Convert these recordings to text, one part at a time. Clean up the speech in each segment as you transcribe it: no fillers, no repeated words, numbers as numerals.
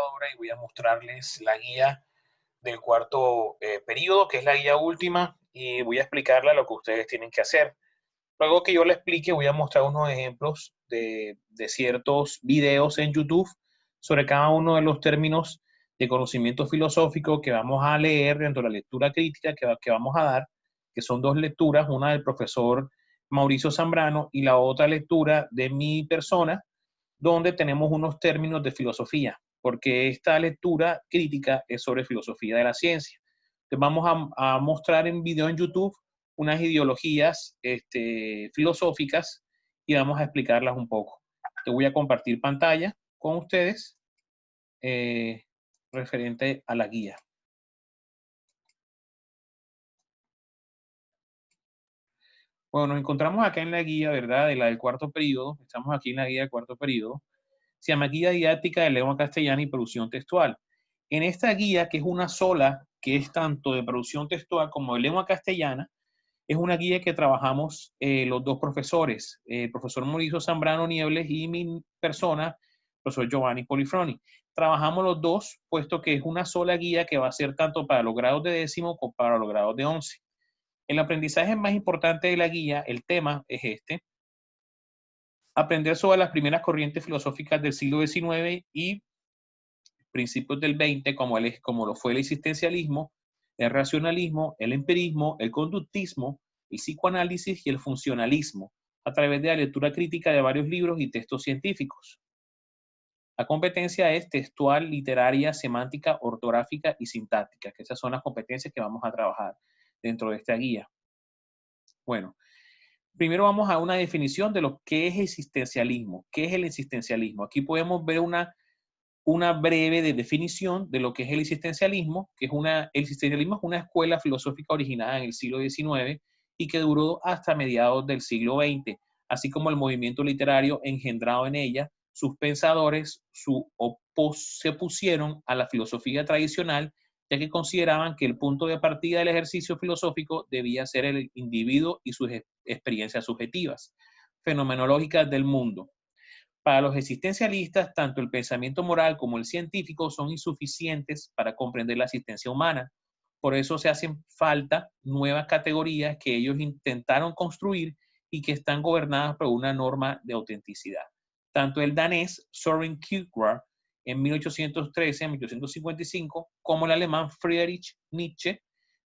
computadora y voy a mostrarles la guía del cuarto periodo, que es la guía última, y voy a explicarle lo que ustedes tienen que hacer. Luego que yo le explique, voy a mostrar unos ejemplos de ciertos videos en YouTube sobre cada uno de los términos de conocimiento filosófico que vamos a leer dentro de la lectura crítica que vamos a dar, que son dos lecturas, una del profesor Mauricio Zambrano y la otra lectura de mi persona, donde tenemos unos términos de filosofía, porque esta lectura crítica es sobre filosofía de la ciencia. Entonces vamos a mostrar en video en YouTube unas ideologías filosóficas y vamos a explicarlas un poco. Te voy a compartir pantalla con ustedes referente a la guía. Bueno, nos encontramos acá en la guía, ¿verdad? De la del cuarto periodo. Estamos aquí en la guía del cuarto periodo. Se llama Guía Didáctica de Lengua Castellana y Producción Textual. En esta guía, que es una sola, que es tanto de producción textual como de lengua castellana, es una guía que trabajamos los dos profesores, el profesor Mauricio Zambrano Niebles y mi persona, el profesor Giovanni Polifroni. Trabajamos los dos, puesto que es una sola guía que va a ser tanto para los grados de décimo como para los grados de 11. El aprendizaje más importante de la guía, el tema es aprender sobre las primeras corrientes filosóficas del siglo XIX y principios del XX, como lo fue el existencialismo, el racionalismo, el empirismo, el conductismo, el psicoanálisis y el funcionalismo, a través de la lectura crítica de varios libros y textos científicos. La competencia es textual, literaria, semántica, ortográfica y sintáctica, que esas son las competencias que vamos a trabajar dentro de esta guía. Bueno, primero vamos a una definición de lo que es existencialismo. ¿Qué es el existencialismo? Aquí podemos ver una breve definición de lo que es el existencialismo, que es el existencialismo es una escuela filosófica originada en el siglo XIX y que duró hasta mediados del siglo XX, así como el movimiento literario engendrado en ella. Sus pensadores se opusieron a la filosofía tradicional, ya que consideraban que el punto de partida del ejercicio filosófico debía ser el individuo y sus experiencias subjetivas, fenomenológicas del mundo. Para los existencialistas, tanto el pensamiento moral como el científico son insuficientes para comprender la existencia humana. Por eso se hacen falta nuevas categorías que ellos intentaron construir y que están gobernadas por una norma de autenticidad. Tanto el danés Søren Kierkegaard en 1813 a 1855, como el alemán Friedrich Nietzsche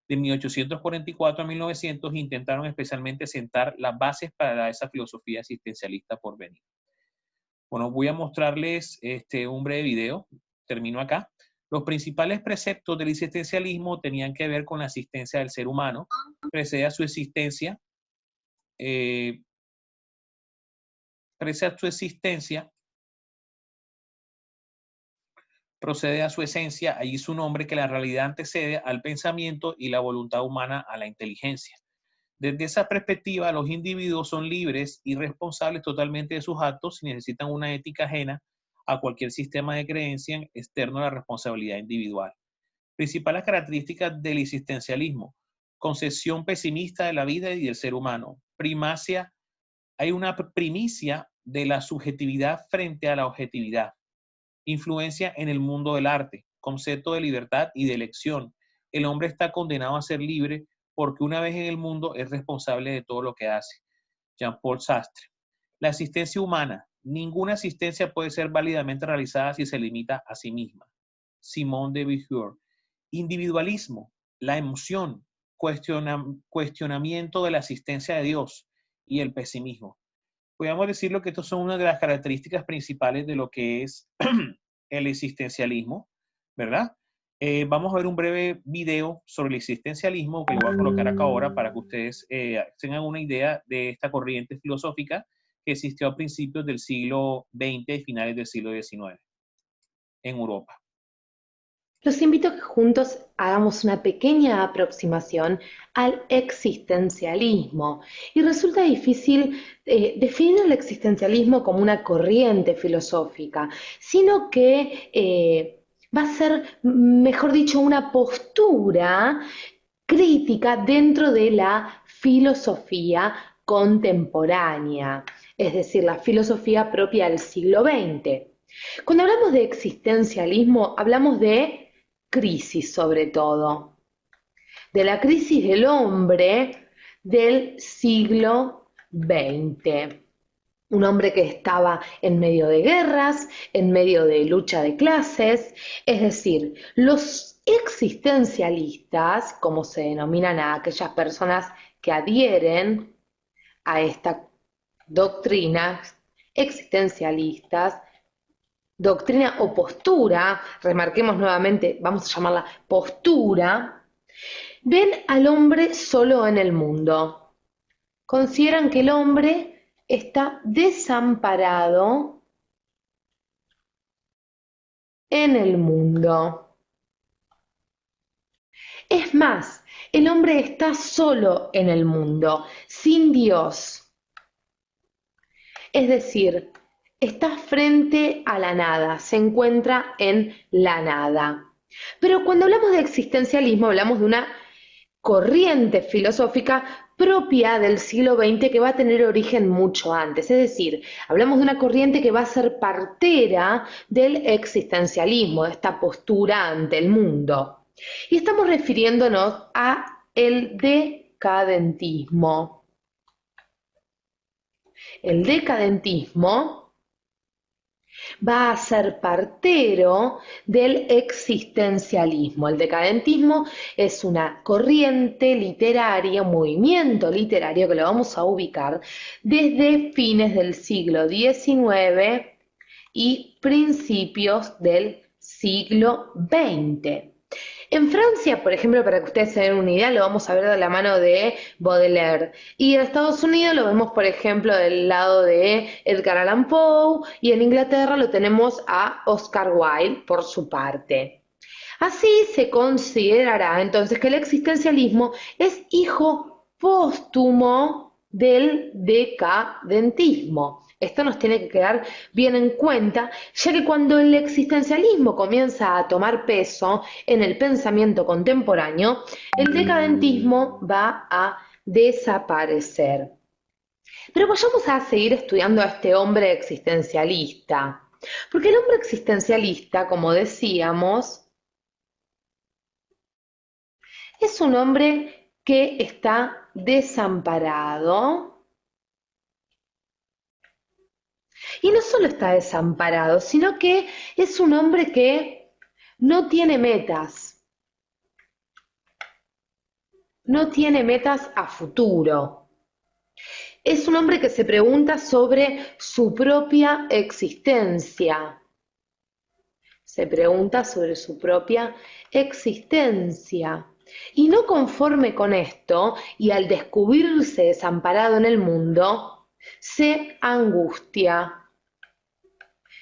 de 1844 a 1900 intentaron especialmente sentar las bases para esa filosofía existencialista por venir. Bueno, voy a mostrarles un breve video. Termino acá. Los principales preceptos del existencialismo tenían que ver con la existencia del ser humano. Precede a su existencia. Procede a su esencia. Allí su nombre, que la realidad antecede al pensamiento y la voluntad humana a la inteligencia. Desde esa perspectiva, los individuos son libres y responsables totalmente de sus actos y necesitan una ética ajena a cualquier sistema de creencia externo a la responsabilidad individual. Principales características del existencialismo: concepción pesimista de la vida y del ser humano. Hay una primicia de la subjetividad frente a la objetividad. Influencia en el mundo del arte. Concepto de libertad y de elección. El hombre está condenado a ser libre porque una vez en el mundo es responsable de todo lo que hace. Jean-Paul Sartre. La existencia humana. Ninguna existencia puede ser válidamente realizada si se limita a sí misma. Simone de Beauvoir. Individualismo. La emoción. Cuestionamiento de la existencia de Dios y el pesimismo. Podríamos decirlo que estas son una de las características principales de lo que es el existencialismo, ¿verdad? Vamos a ver un breve video sobre el existencialismo que lo voy a colocar acá ahora para que ustedes tengan una idea de esta corriente filosófica que existió a principios del siglo XX y finales del siglo XIX en Europa. Los invito a que juntos hagamos una pequeña aproximación al existencialismo. Y resulta difícil definir el existencialismo como una corriente filosófica, sino que va a ser, mejor dicho, una postura crítica dentro de la filosofía contemporánea, es decir, la filosofía propia del siglo XX. Cuando hablamos de existencialismo, hablamos de crisis sobre todo, de la crisis del hombre del siglo XX. Un hombre que estaba en medio de guerras, en medio de lucha de clases, es decir, los existencialistas, como se denominan a aquellas personas que adhieren a esta doctrina, existencialistas, doctrina o postura, remarquemos nuevamente, vamos a llamarla postura, ven al hombre solo en el mundo. Consideran que el hombre está desamparado en el mundo. Es más, el hombre está solo en el mundo, sin Dios. Es decir, está frente a la nada, se encuentra en la nada. Pero cuando hablamos de existencialismo, hablamos de una corriente filosófica propia del siglo XX que va a tener origen mucho antes. Es decir, hablamos de una corriente que va a ser partera del existencialismo, de esta postura ante el mundo. Y estamos refiriéndonos a el decadentismo. El decadentismo va a ser partero del existencialismo. El decadentismo es una corriente literaria, un movimiento literario que lo vamos a ubicar desde fines del siglo XIX y principios del siglo XX. En Francia, por ejemplo, para que ustedes se den una idea, lo vamos a ver de la mano de Baudelaire. Y en Estados Unidos lo vemos, por ejemplo, del lado de Edgar Allan Poe. Y en Inglaterra lo tenemos a Oscar Wilde por su parte. Así se considerará entonces que el existencialismo es hijo póstumo del decadentismo. Esto nos tiene que quedar bien en cuenta, ya que cuando el existencialismo comienza a tomar peso en el pensamiento contemporáneo, el decadentismo va a desaparecer. Pero vayamos a seguir estudiando a este hombre existencialista, porque el hombre existencialista, como decíamos, es un hombre que está desamparado. Y no solo está desamparado, sino que es un hombre que no tiene metas, no tiene metas a futuro. Es un hombre que se pregunta sobre su propia existencia. Se pregunta sobre su propia existencia. Y no conforme con esto, y al descubrirse desamparado en el mundo, se angustia.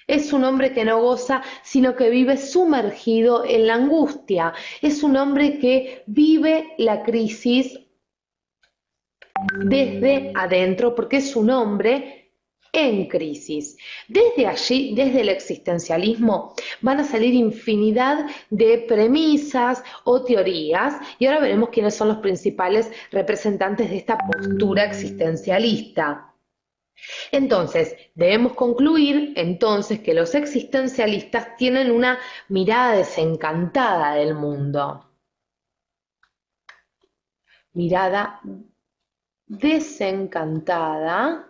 Es un hombre que no goza, sino que vive sumergido en la angustia. Es un hombre que vive la crisis desde adentro, porque es un hombre en crisis. Desde allí, desde el existencialismo, van a salir infinidad de premisas o teorías, y ahora veremos quiénes son los principales representantes de esta postura existencialista. Entonces, debemos concluir entonces que los existencialistas tienen una mirada desencantada del mundo. Mirada desencantada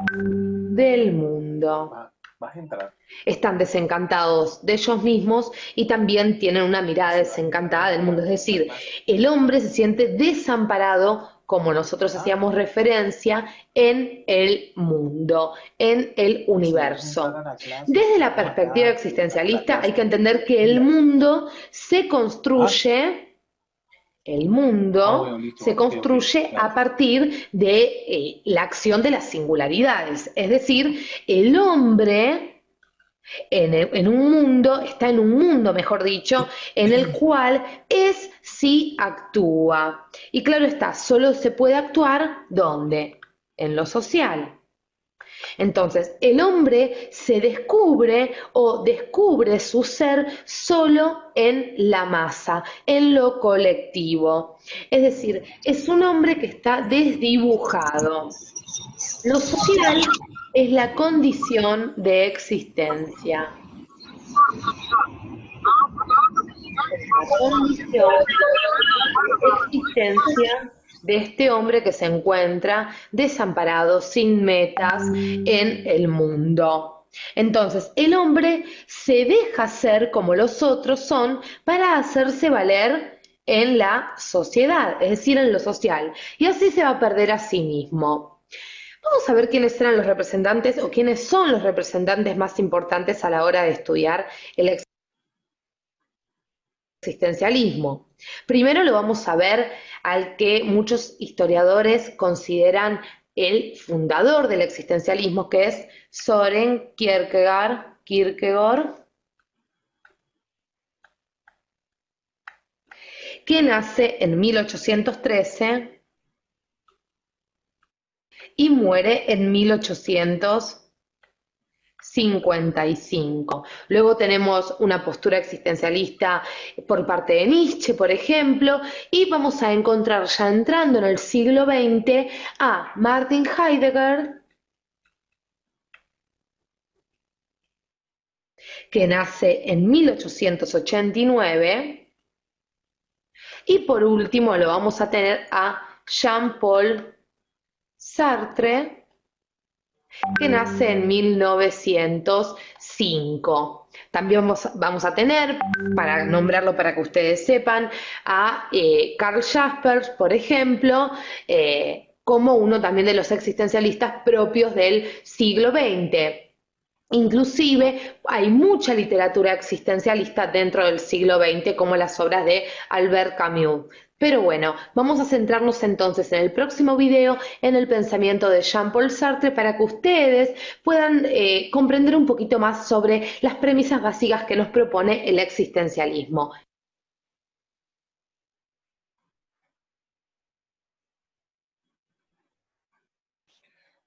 del mundo. Vas a entrar. Están desencantados de ellos mismos y también tienen una mirada desencantada del mundo. Es decir, el hombre se siente desamparado, como nosotros hacíamos referencia, en el mundo, en el universo. Desde la perspectiva existencialista hay que entender que el mundo se construye. El mundo se construye a partir de la acción de las singularidades, es decir, el hombre en un mundo, está en un mundo, mejor dicho, en el cual es si actúa. Y claro está, solo se puede actuar ¿dónde? En lo social. Entonces, el hombre se descubre o descubre su ser solo en la masa, en lo colectivo. Es decir, es un hombre que está desdibujado. Lo social es la condición de existencia. La condición de existencia de este hombre que se encuentra desamparado, sin metas en el mundo. Entonces, el hombre se deja ser como los otros son para hacerse valer en la sociedad, es decir, en lo social, y así se va a perder a sí mismo. Vamos a ver quiénes eran los representantes o quiénes son los representantes más importantes a la hora de estudiar el existencialismo. Primero lo vamos a ver al que muchos historiadores consideran el fundador del existencialismo, que es Søren Kierkegaard, que nace en 1813 y muere en 1855. Luego tenemos una postura existencialista por parte de Nietzsche, por ejemplo, y vamos a encontrar ya entrando en el siglo XX a Martin Heidegger, que nace en 1889, y por último lo vamos a tener a Jean-Paul Sartre, que nace en 1905. También vamos a tener, para nombrarlo para que ustedes sepan, a Karl Jaspers, por ejemplo, como uno también de los existencialistas propios del siglo XX. Inclusive hay mucha literatura existencialista dentro del siglo XX, como las obras de Albert Camus. Pero bueno, vamos a centrarnos entonces en el próximo video en el pensamiento de Jean-Paul Sartre para que ustedes puedan comprender un poquito más sobre las premisas básicas que nos propone el existencialismo.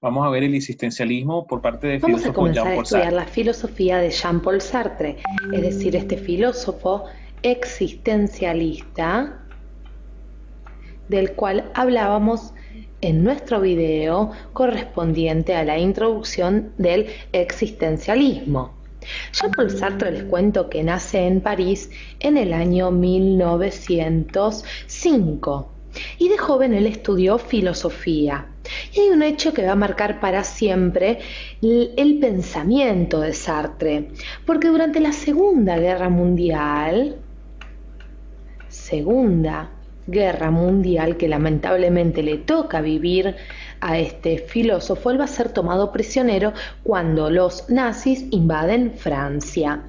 Vamos a ver el existencialismo por parte del Vamos a filósofo comenzar a Jean-Paul estudiar Sartre. la filosofía de Jean-Paul Sartre, es decir, este filósofo existencialista del cual hablábamos en nuestro video correspondiente a la introducción del existencialismo. Jean-Paul Sartre, les cuento que nace en París en el año 1905 y de joven él estudió filosofía. Y hay un hecho que va a marcar para siempre el pensamiento de Sartre, porque durante la Segunda Guerra Mundial, que lamentablemente le toca vivir a este filósofo, él va a ser tomado prisionero cuando los nazis invaden Francia.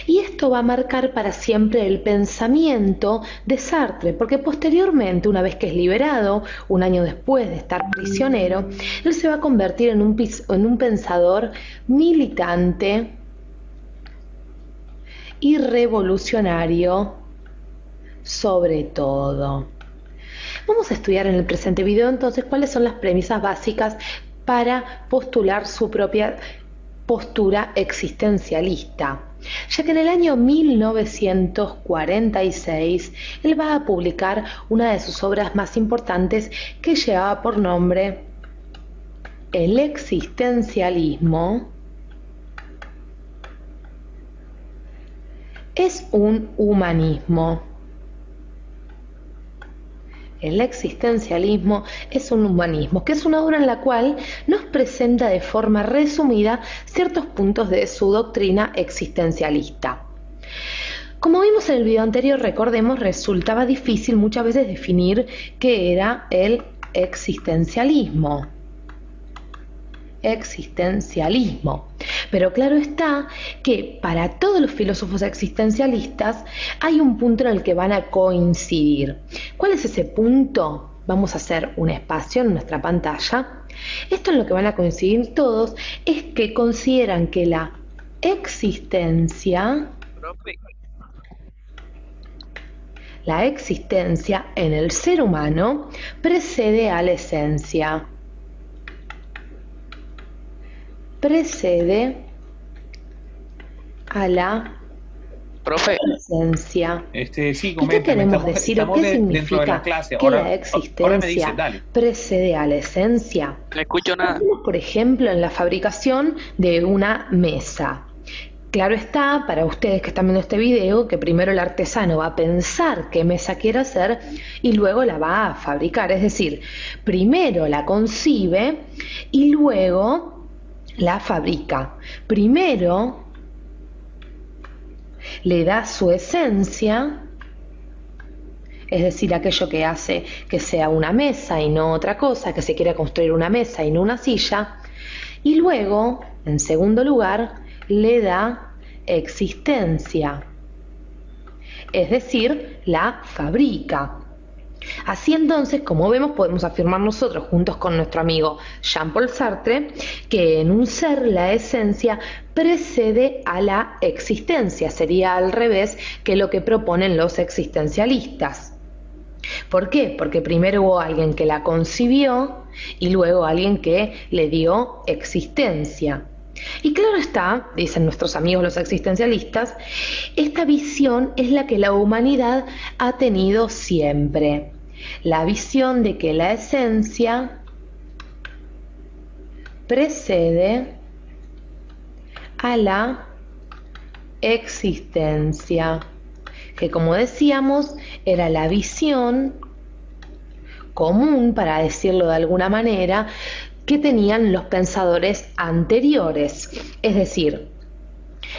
Y esto va a marcar para siempre el pensamiento de Sartre, porque posteriormente, una vez que es liberado, un año después de estar prisionero, él se va a convertir en un pensador militante y revolucionario sobre todo. Vamos a estudiar en el presente video entonces cuáles son las premisas básicas para postular su propia postura existencialista, ya que en el año 1946 él va a publicar una de sus obras más importantes que llevaba por nombre El existencialismo es un humanismo. El existencialismo es un humanismo, que es una obra en la cual nos presenta de forma resumida ciertos puntos de su doctrina existencialista. Como vimos en el video anterior, recordemos, resultaba difícil muchas veces definir qué era el existencialismo. Pero claro está que para todos los filósofos existencialistas hay un punto en el que van a coincidir. ¿Cuál es ese punto? Vamos a hacer un espacio en nuestra pantalla. Esto en lo que van a coincidir todos es que consideran que la existencia en el ser humano precede a la esencia. Precede a la Profe, Esencia. Sí, ¿Y qué coméntame, queremos decir o qué dentro de la significa clase. que la Ahora me dices, existencia dale. precede a la esencia? no escucho nada. Pensemos, por ejemplo, en la fabricación de una mesa. Claro está, para ustedes que están viendo este video, que primero el artesano va a pensar qué mesa quiere hacer y luego la va a fabricar. Es decir, primero la concibe y luego la fabrica. Primero le da su esencia, es decir, aquello que hace que sea una mesa y no otra cosa, que se quiera construir una mesa y no una silla, y luego, en segundo lugar, le da existencia, es decir, la fabrica. Así entonces, como vemos, podemos afirmar nosotros, juntos con nuestro amigo Jean-Paul Sartre, que en un ser la esencia precede a la existencia, sería al revés que lo que proponen los existencialistas. ¿Por qué? Porque primero hubo alguien que la concibió y luego alguien que le dio existencia. Y claro está, dicen nuestros amigos los existencialistas, esta visión es la que la humanidad ha tenido siempre. La visión de que la esencia precede a la existencia, que como decíamos era la visión común, para decirlo de alguna manera, que tenían los pensadores anteriores. Es decir,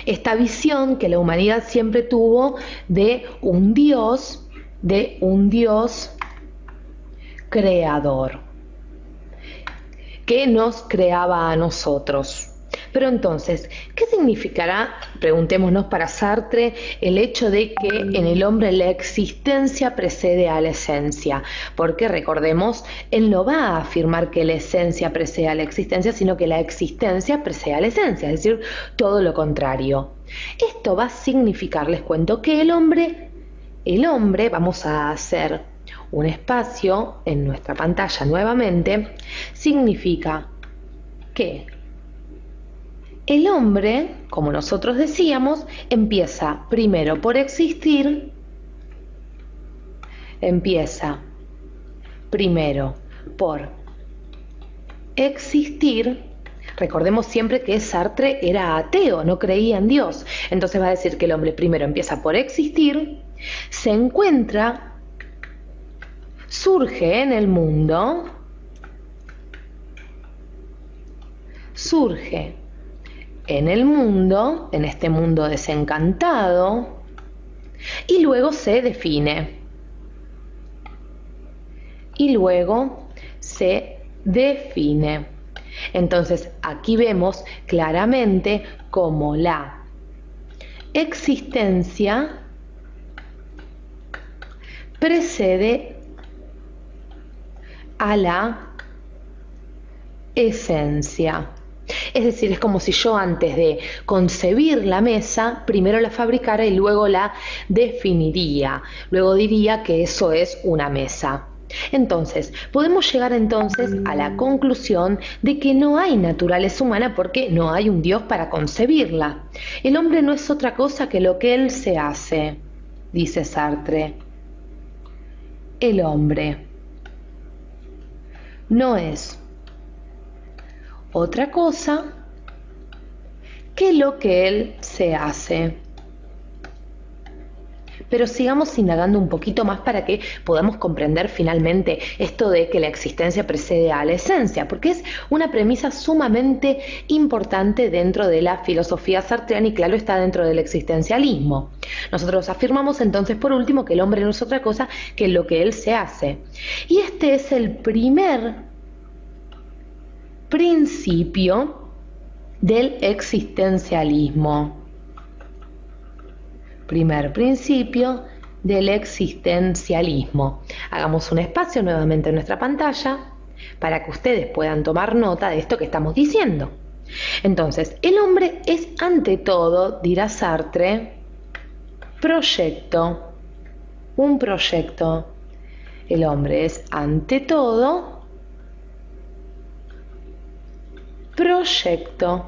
esta visión que la humanidad siempre tuvo de un Dios creador, que nos creaba a nosotros. Pero entonces, ¿qué significará, preguntémonos para Sartre, el hecho de que en el hombre la existencia precede a la esencia? Porque recordemos, él no va a afirmar que la esencia precede a la existencia, sino que la existencia precede a la esencia, es decir, todo lo contrario. Esto va a significar, les cuento, que el hombre, vamos a hacer un espacio en nuestra pantalla nuevamente, significa que el hombre, como nosotros decíamos, empieza primero por existir, Recordemos siempre que Sartre era ateo, no creía en Dios. Entonces va a decir que el hombre primero empieza por existir, se encuentra, surge en el mundo, en este mundo desencantado, y luego se define. Entonces, aquí vemos claramente cómo la existencia precede a la esencia. Es decir, es como si yo antes de concebir la mesa, primero la fabricara y luego la definiría. Luego diría que eso es una mesa. Entonces, podemos llegar entonces a la conclusión de que no hay naturaleza humana porque no hay un Dios para concebirla. El hombre no es otra cosa que lo que él se hace, dice Sartre. El hombre no es otra cosa que lo que él se hace. Pero sigamos indagando un poquito más para que podamos comprender finalmente esto de que la existencia precede a la esencia, porque es una premisa sumamente importante dentro de la filosofía sartreana y claro está dentro del existencialismo. Nosotros afirmamos entonces por último que el hombre no es otra cosa que lo que él se hace. Y este es el primer principio del existencialismo. Primer principio del existencialismo. Hagamos un espacio nuevamente en nuestra pantalla para que ustedes puedan tomar nota de esto que estamos diciendo. Entonces, el hombre es ante todo, dirá Sartre, proyecto, un proyecto. El hombre es ante todo proyecto.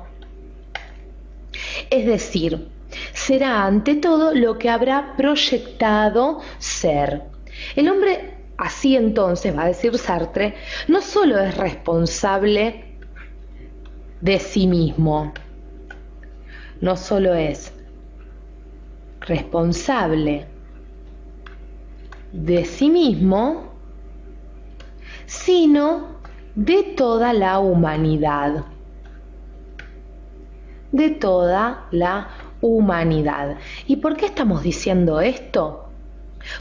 Es decir, será ante todo lo que habrá proyectado ser. El hombre, así entonces, va a decir Sartre, no solo es responsable de sí mismo, no solo es responsable de sí mismo, sino de toda la humanidad. De toda la humanidad. ¿Y por qué estamos diciendo esto?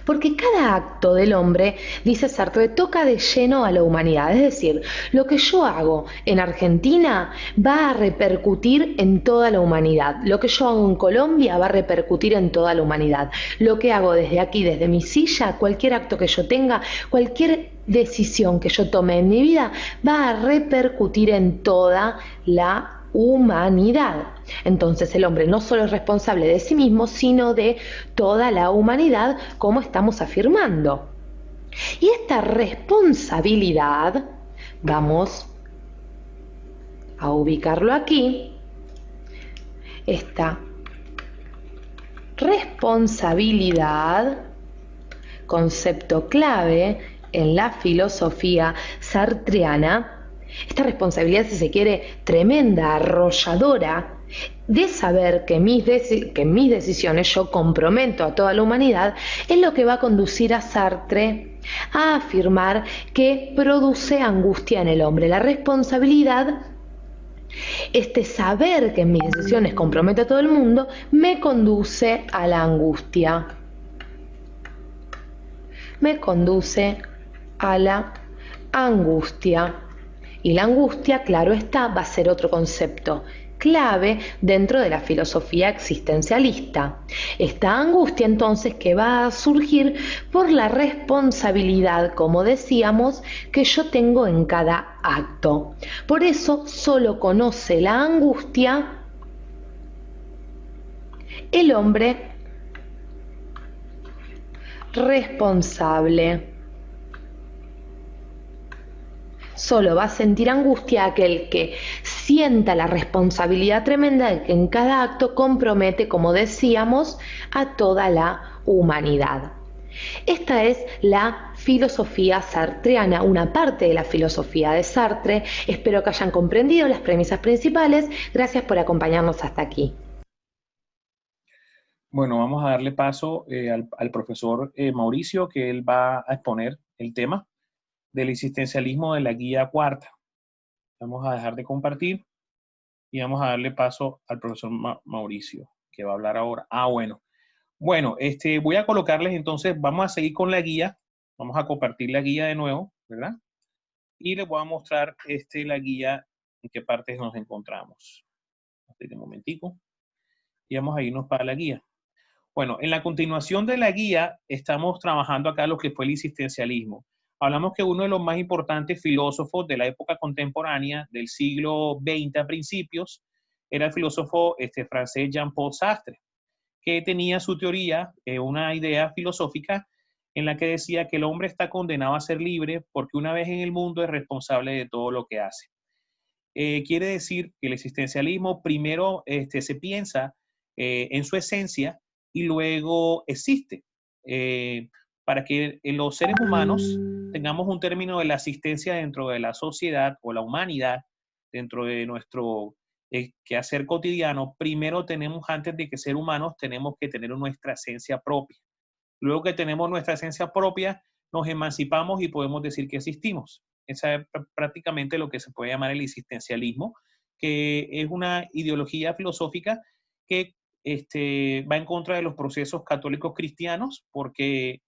Porque cada acto del hombre, dice Sartre, toca de lleno a la humanidad. Es decir, lo que yo hago en Argentina va a repercutir en toda la humanidad. Lo que yo hago en Colombia va a repercutir en toda la humanidad. Lo que hago desde aquí, desde mi silla, cualquier acto que yo tenga, cualquier decisión que yo tome en mi vida, va a repercutir en toda la humanidad. Entonces el hombre no solo es responsable de sí mismo, sino de toda la humanidad, como estamos afirmando. Y esta responsabilidad, vamos a ubicarlo aquí, esta responsabilidad, concepto clave en la filosofía sartreana, esta responsabilidad, si se quiere, tremenda, arrolladora, de saber que en mis decisiones yo comprometo a toda la humanidad, es lo que va a conducir a Sartre a afirmar que produce angustia en el hombre. La responsabilidad, este saber que en mis decisiones comprometo a todo el mundo, me conduce a la angustia. Me conduce a la angustia. Y la angustia, claro está, va a ser otro concepto clave dentro de la filosofía existencialista. Esta angustia entonces que va a surgir por la responsabilidad, como decíamos, que yo tengo en cada acto. Por eso solo conoce la angustia el hombre responsable. Solo va a sentir angustia aquel que sienta la responsabilidad tremenda de que en cada acto compromete, como decíamos, a toda la humanidad. Esta es la filosofía sartreana, una parte de la filosofía de Sartre. Espero que hayan comprendido las premisas principales. Gracias por acompañarnos hasta aquí. Bueno, vamos a darle paso al profesor Mauricio, que él va a exponer el tema del existencialismo de la guía cuarta. Vamos a dejar de compartir y vamos a darle paso al profesor Mauricio, que va a hablar ahora. Bueno. Bueno, voy a colocarles entonces, vamos a seguir con la guía. Vamos a compartir la guía de nuevo, ¿verdad? Y les voy a mostrar la guía en qué partes nos encontramos. Esperen un momentico. Y vamos a irnos para la guía. Bueno, en la continuación de la guía estamos trabajando acá lo que fue el existencialismo. Hablamos que uno de los más importantes filósofos de la época contemporánea, del siglo XX a principios, era el filósofo francés Jean-Paul Sartre, que tenía su teoría, una idea filosófica en la que decía que el hombre está condenado a ser libre porque una vez en el mundo es responsable de todo lo que hace. Quiere decir que el existencialismo primero se piensa en su esencia y luego existe. Para que los seres humanos tengamos un término de la existencia dentro de la sociedad o la humanidad, dentro de nuestro quehacer cotidiano, primero tenemos, antes de que ser humanos, tenemos que tener nuestra esencia propia. Luego que tenemos nuestra esencia propia, nos emancipamos y podemos decir que existimos. Esa es prácticamente lo que se puede llamar el existencialismo, que es una ideología filosófica que va en contra de los procesos católicos cristianos, porque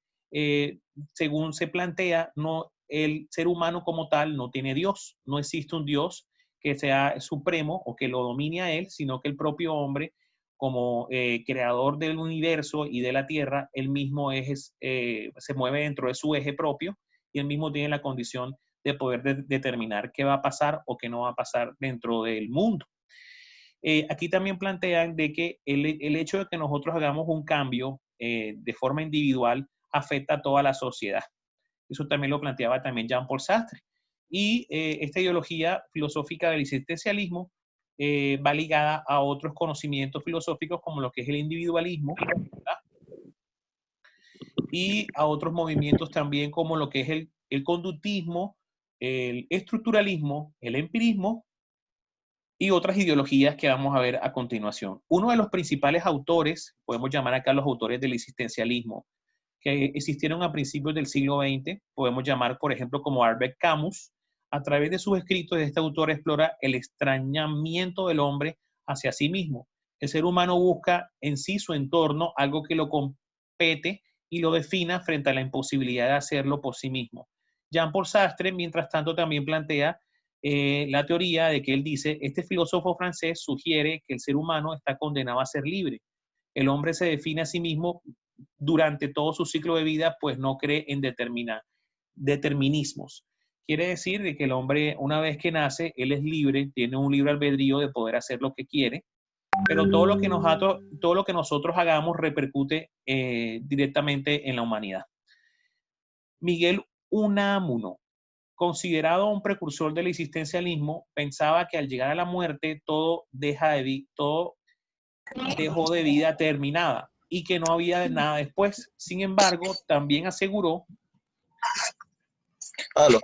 según se plantea, el ser humano como tal no tiene Dios, no existe un Dios que sea supremo o que lo domine a él, sino que el propio hombre, como creador del universo y de la tierra, él mismo se mueve dentro de su eje propio y él mismo tiene la condición de poder determinar qué va a pasar o qué no va a pasar dentro del mundo. Aquí también plantean de que el hecho de que nosotros hagamos un cambio de forma individual afecta a toda la sociedad. Eso también lo planteaba también Jean-Paul Sartre. Y esta ideología filosófica del existencialismo va ligada a otros conocimientos filosóficos como lo que es el individualismo, ¿verdad? Y a otros movimientos también como lo que es el conductismo, el estructuralismo, el empirismo y otras ideologías que vamos a ver a continuación. Uno de los principales autores, podemos llamar acá los autores del existencialismo, que existieron a principios del siglo XX, podemos llamar, por ejemplo, como Albert Camus. A través de sus escritos, este autor explora el extrañamiento del hombre hacia sí mismo. El ser humano busca en sí su entorno, algo que lo compete y lo defina frente a la imposibilidad de hacerlo por sí mismo. Jean-Paul Sartre, mientras tanto, también plantea la teoría de que él dice, este filósofo francés sugiere que el ser humano está condenado a ser libre. El hombre se define a sí mismo durante todo su ciclo de vida, pues no cree en determinismos. Quiere decir de que el hombre, una vez que nace, él es libre, tiene un libre albedrío de poder hacer lo que quiere, pero todo lo que nosotros hagamos repercute directamente en la humanidad. Miguel Unamuno, considerado un precursor del existencialismo, pensaba que al llegar a la muerte todo dejó de vida terminada y que no había nada después. Sin embargo, también aseguró, Aló.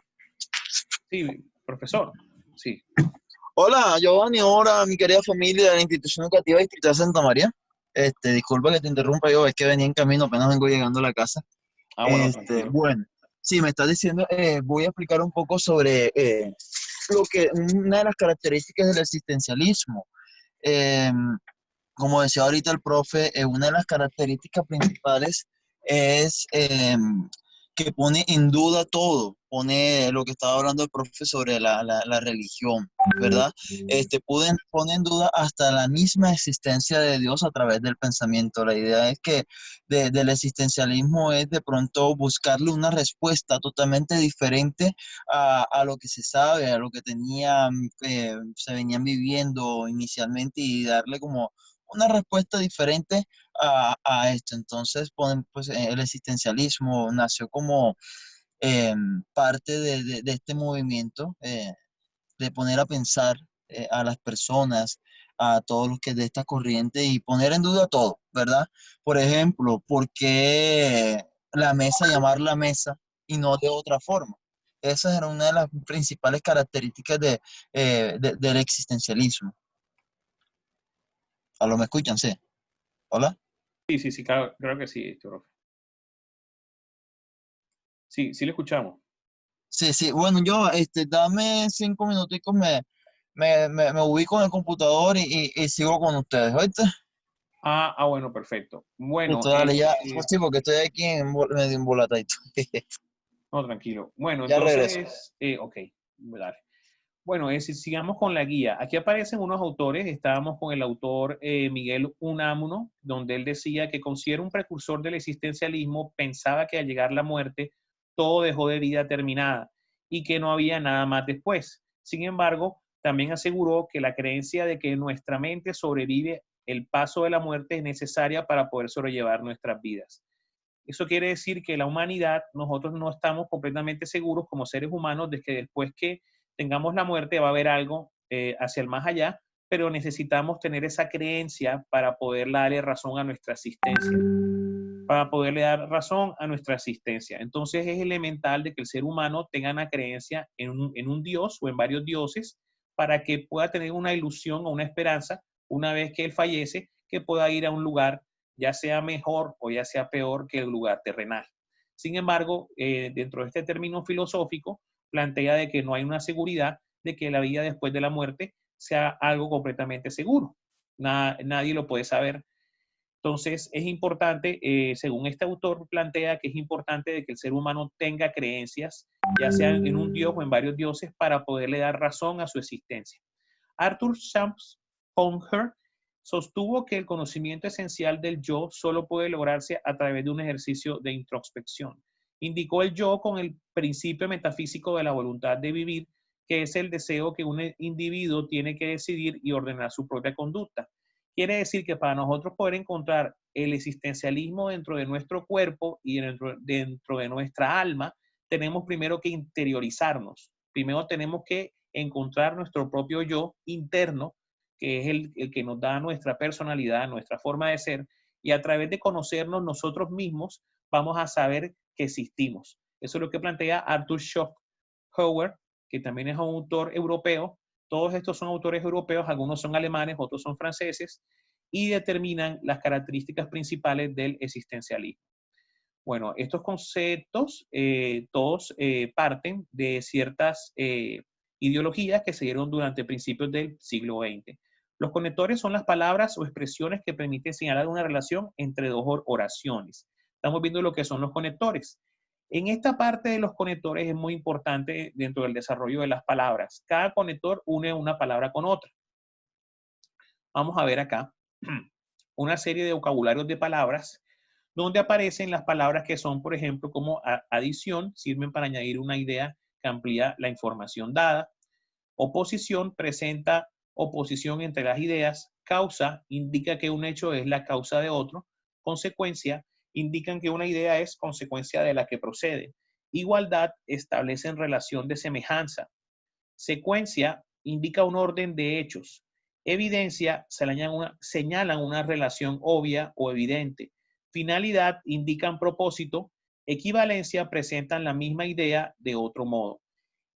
sí, profesor, sí. Hola, Giovanni, hola, mi querida familia de la institución educativa Distrital Santa María. Disculpa que te interrumpa, yo es que venía en camino, apenas vengo llegando a la casa. Bueno, tranquilo. Bueno, sí, me estás diciendo, voy a explicar un poco sobre una de las características del existencialismo. Eh, Como decía ahorita el profe, una de las características principales es que pone en duda todo, pone lo que estaba hablando el profe sobre la religión, ¿verdad? Pone en duda hasta la misma existencia de Dios a través del pensamiento. La idea es que del existencialismo es de pronto buscarle una respuesta totalmente diferente a lo que se sabe, a lo que se venían viviendo inicialmente y darle como una respuesta diferente a esto. Entonces, pues, el existencialismo nació como eh, parte de este movimiento, de poner a pensar a las personas, a todos los que de esta corriente y poner en duda todo, ¿verdad? Por ejemplo, ¿por qué la mesa llamar la mesa y no de otra forma? Esa era una de las principales características del existencialismo. ¿A lo me escuchan? Sí. ¿Hola? Sí, claro, creo que sí, profe. Sí, sí le escuchamos. Sí, sí, bueno, yo, dame 5 minuticos, me ubico en el computador y sigo con ustedes, ¿oíste? Bueno, perfecto. Bueno, Listo, dale, ya, pues sí, porque estoy aquí medio embolatadito. no, tranquilo. Bueno, Ya regreso. entonces, ok, dale. Bueno, sigamos con la guía. Aquí aparecen unos autores. Estábamos con el autor Miguel Unamuno, donde él decía que considera un precursor del existencialismo, pensaba que al llegar la muerte todo dejó de vida terminada y que no había nada más después. Sin embargo, también aseguró que la creencia de que nuestra mente sobrevive el paso de la muerte es necesaria para poder sobrellevar nuestras vidas. Eso quiere decir que la humanidad, nosotros no estamos completamente seguros como seres humanos de que después que tengamos la muerte va a haber algo hacia el más allá, pero necesitamos tener esa creencia para poder darle razón a nuestra existencia, para poderle dar razón a nuestra existencia. Entonces es elemental de que el ser humano tenga una creencia en un Dios o en varios dioses para que pueda tener una ilusión o una esperanza una vez que él fallece, que pueda ir a un lugar ya sea mejor o ya sea peor que el lugar terrenal. Sin embargo, dentro de este término filosófico, plantea de que no hay una seguridad de que la vida después de la muerte sea algo completamente seguro. Nadie lo puede saber. Entonces, es importante, según este autor plantea que es importante de que el ser humano tenga creencias, ya sea en un dios o en varios dioses, para poderle dar razón a su existencia. Arthur Schopenhauer sostuvo que el conocimiento esencial del yo solo puede lograrse a través de un ejercicio de introspección. Indicó el yo con el principio metafísico de la voluntad de vivir, que es el deseo que un individuo tiene que decidir y ordenar su propia conducta. Quiere decir que para nosotros poder encontrar el existencialismo dentro de nuestro cuerpo y dentro de nuestra alma, tenemos primero que interiorizarnos. Primero tenemos que encontrar nuestro propio yo interno que es el que nos da nuestra personalidad, nuestra forma de ser, y a través de conocernos nosotros mismos vamos a saber que existimos. Eso es lo que plantea Arthur Schopenhauer, que también es un autor europeo. Todos estos son autores europeos, algunos son alemanes, otros son franceses, y determinan las características principales del existencialismo. Bueno, estos conceptos todos parten de ciertas ideologías que se dieron durante principios del siglo XX. Los conectores son las palabras o expresiones que permiten señalar una relación entre dos oraciones. Estamos viendo lo que son los conectores. En esta parte de los conectores es muy importante dentro del desarrollo de las palabras. Cada conector une una palabra con otra. Vamos a ver acá una serie de vocabularios de palabras donde aparecen las palabras que son, por ejemplo, como adición, sirven para añadir una idea que amplía la información dada. Oposición presenta oposición entre las ideas. Causa indica que un hecho es la causa de otro. Consecuencia indican que una idea es consecuencia de la que procede. Igualdad establecen relación de semejanza. Secuencia indica un orden de hechos. Evidencia señalan una relación obvia o evidente. Finalidad indican propósito. Equivalencia presentan la misma idea de otro modo.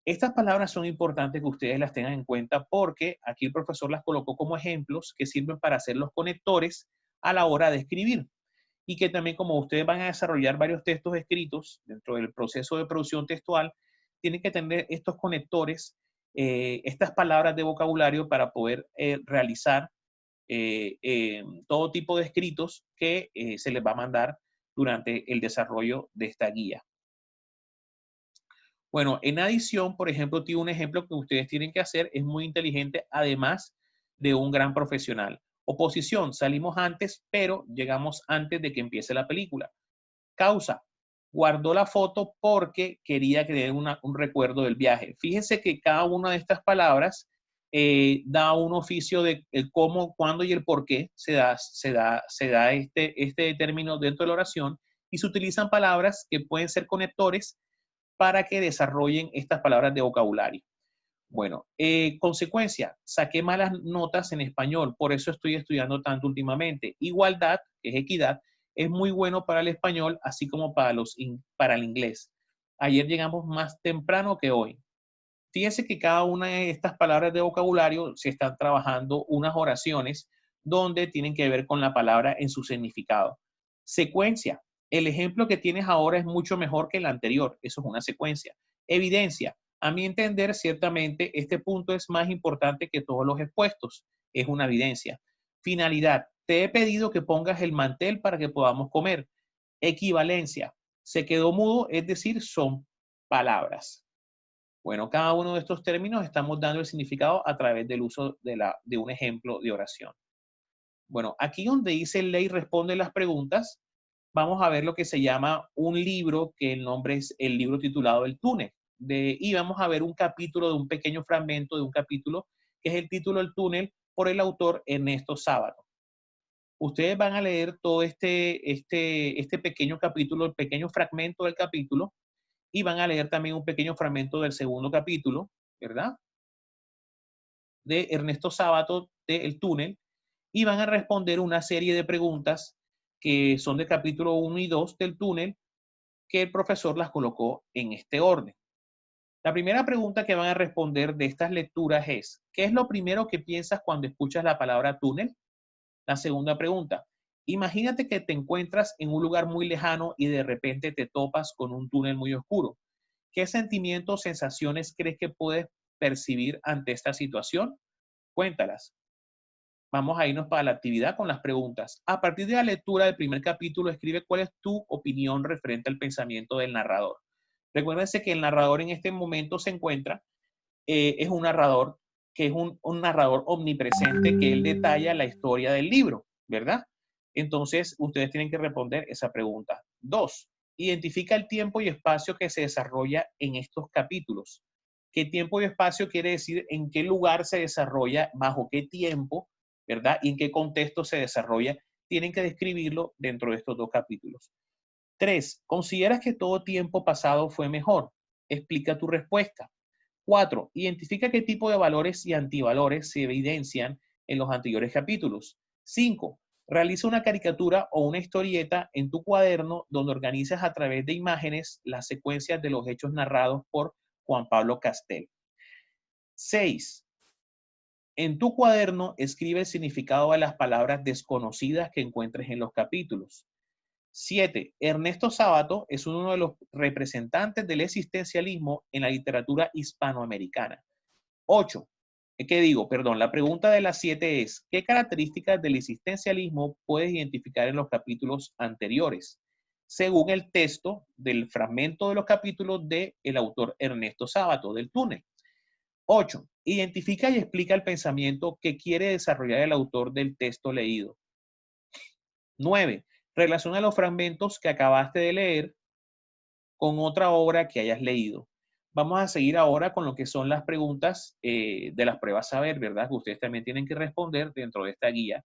Estas palabras son importantes que ustedes las tengan en cuenta porque aquí el profesor las colocó como ejemplos que sirven para hacer los conectores a la hora de escribir. Y que también, como ustedes van a desarrollar varios textos escritos dentro del proceso de producción textual, tienen que tener estos conectores, estas palabras de vocabulario para poder realizar todo tipo de escritos que se les va a mandar durante el desarrollo de esta guía. Bueno, en adición, por ejemplo, tiene un ejemplo que ustedes tienen que hacer, es muy inteligente, además de un gran profesional. Oposición, salimos antes, pero llegamos antes de que empiece la película. Causa, guardó la foto porque quería que diera un recuerdo del viaje. Fíjense que cada una de estas palabras da un oficio de el cómo, cuándo y el por qué se da este término dentro de la oración y se utilizan palabras que pueden ser conectores para que desarrollen estas palabras de vocabulario. Bueno, consecuencia, saqué malas notas en español, por eso estoy estudiando tanto últimamente. Igualdad, que es equidad, es muy bueno para el español, así como para el inglés. Ayer llegamos más temprano que hoy. Fíjense que cada una de estas palabras de vocabulario se están trabajando unas oraciones donde tienen que ver con la palabra en su significado. Secuencia, el ejemplo que tienes ahora es mucho mejor que el anterior, eso es una secuencia. Evidencia, a mi entender, ciertamente este punto es más importante que todos los expuestos, es una evidencia. Finalidad, te he pedido que pongas el mantel para que podamos comer. Equivalencia, se quedó mudo, es decir, son palabras. Bueno, cada uno de estos términos estamos dando el significado a través del uso de un ejemplo de oración. Bueno, aquí donde dice ley responde las preguntas, vamos a ver lo que se llama un libro, que el nombre es el libro titulado El túnel. Y vamos a ver un capítulo de un pequeño fragmento de un capítulo, que es el título El túnel, por el autor Ernesto Sábato. Ustedes van a leer todo este pequeño capítulo, el pequeño fragmento del capítulo, y van a leer también un pequeño fragmento del segundo capítulo, ¿verdad? De Ernesto Sábato, de El túnel, y van a responder una serie de preguntas que son del capítulo 1 y 2 del túnel, que el profesor las colocó en este orden. La primera pregunta que van a responder de estas lecturas es, ¿qué es lo primero que piensas cuando escuchas la palabra túnel? La segunda pregunta, imagínate que te encuentras en un lugar muy lejano y de repente te topas con un túnel muy oscuro. ¿Qué sentimientos o sensaciones crees que puedes percibir ante esta situación? Cuéntalas. Vamos a irnos para la actividad con las preguntas. A partir de la lectura del primer capítulo, escribe cuál es tu opinión referente al pensamiento del narrador. Recuérdense que el narrador en este momento se encuentra, es un narrador que es un narrador omnipresente, que él detalla la historia del libro, ¿verdad? Entonces, ustedes tienen que responder esa pregunta. 2. Identifica el tiempo y espacio que se desarrolla en estos capítulos. ¿Qué tiempo y espacio quiere decir en qué lugar se desarrolla, bajo qué tiempo, ¿verdad? Y en qué contexto se desarrolla. Tienen que describirlo dentro de estos dos capítulos. 3. ¿Consideras que todo tiempo pasado fue mejor? Explica tu respuesta. 4. Identifica qué tipo de valores y antivalores se evidencian en los anteriores capítulos. 5. Realiza una caricatura o una historieta en tu cuaderno donde organizas a través de imágenes las secuencias de los hechos narrados por Juan Pablo Castel. 6. En tu cuaderno escribe el significado de las palabras desconocidas que encuentres en los capítulos. 7. Ernesto Sábato es uno de los representantes del existencialismo en la literatura hispanoamericana. 8. La pregunta de las 7 es, ¿qué características del existencialismo puedes identificar en los capítulos anteriores? Según el texto del fragmento de los capítulos del autor Ernesto Sábato, del Túnel. 8. Identifica y explica el pensamiento que quiere desarrollar el autor del texto leído. 9. Relaciona los fragmentos que acabaste de leer con otra obra que hayas leído. Vamos a seguir ahora con lo que son las preguntas de las pruebas saber, ¿verdad? Que ustedes también tienen que responder dentro de esta guía,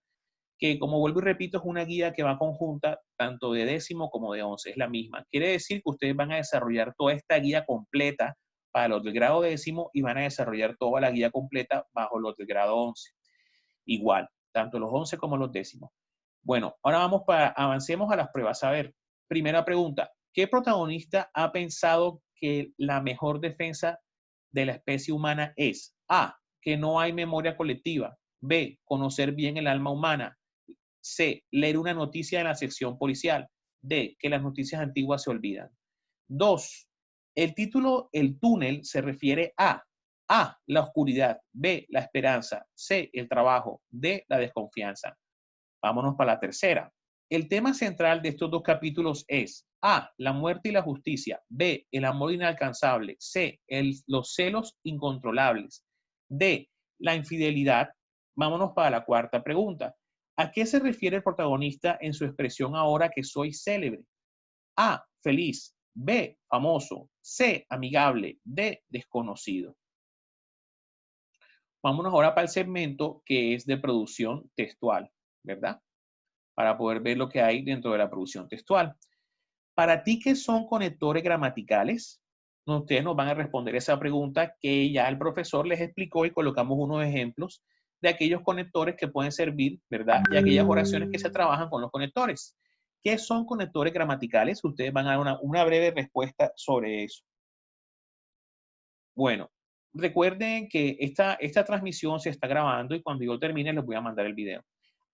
que como vuelvo y repito, es una guía que va conjunta tanto de 10º como de 11, es la misma. Quiere decir que ustedes van a desarrollar toda esta guía completa para los del grado 10º y van a desarrollar toda la guía completa bajo los del grado 11. Igual, tanto los 11 como los 10º. Bueno, ahora avancemos a las pruebas saber. Primera pregunta, ¿qué protagonista ha pensado que la mejor defensa de la especie humana es? A, que no hay memoria colectiva. B, conocer bien el alma humana. C, leer una noticia en la sección policial. D, que las noticias antiguas se olvidan. 2. El título El túnel se refiere a A, la oscuridad. B, la esperanza. C, el trabajo. D, la desconfianza. Vámonos para la tercera. El tema central de estos dos capítulos es A, la muerte y la justicia. B, el amor inalcanzable. C, los celos incontrolables. D, la infidelidad. Vámonos para la cuarta pregunta. ¿A qué se refiere el protagonista en su expresión ahora que soy célebre? A, feliz. B, famoso. C, amigable. D, desconocido. Vámonos ahora para el segmento que es de producción textual, ¿verdad? Para poder ver lo que hay dentro de la producción textual. Para ti, ¿qué son conectores gramaticales? Ustedes nos van a responder esa pregunta que ya el profesor les explicó y colocamos unos ejemplos de aquellos conectores que pueden servir, ¿verdad? Y aquellas oraciones que se trabajan con los conectores. ¿Qué son conectores gramaticales? Ustedes van a dar una breve respuesta sobre eso. Bueno, recuerden que esta transmisión se está grabando y cuando yo termine les voy a mandar el video.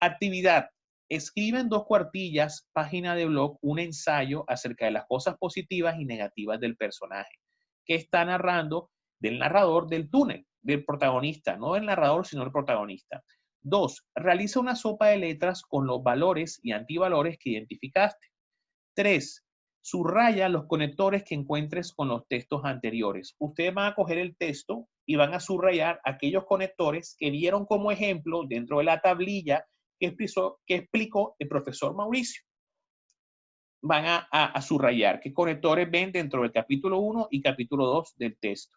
Actividad. Escribe en 2 cuartillas, página de blog, un ensayo acerca de las cosas positivas y negativas del personaje que está narrando, del narrador del túnel, del protagonista, no del narrador, sino del protagonista. 2. Realiza una sopa de letras con los valores y antivalores que identificaste. 3. Subraya los conectores que encuentres con los textos anteriores. Ustedes van a coger el texto y van a subrayar aquellos conectores que vieron como ejemplo dentro de la tablilla que explicó el profesor Mauricio. Van a subrayar qué conectores ven dentro del capítulo 1 y capítulo 2 del texto.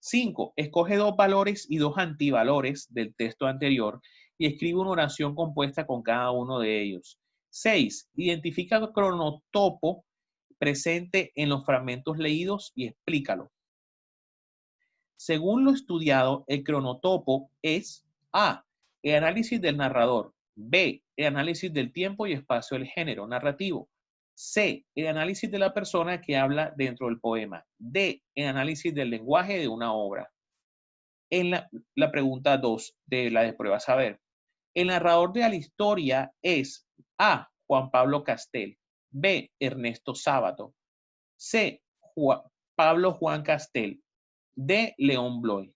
5. Escoge 2 valores y 2 antivalores del texto anterior y escribe una oración compuesta con cada uno de ellos. 6. Identifica el cronotopo presente en los fragmentos leídos y explícalo. Según lo estudiado, el cronotopo es A, el análisis del narrador. B, el análisis del tiempo y espacio del género narrativo. C, el análisis de la persona que habla dentro del poema. D, el análisis del lenguaje de una obra. En la pregunta 2 de la de prueba saber. El narrador de la historia es A, Juan Pablo Castel. B, Ernesto Sábato. C, Pablo Juan Castel. D, León Bloy.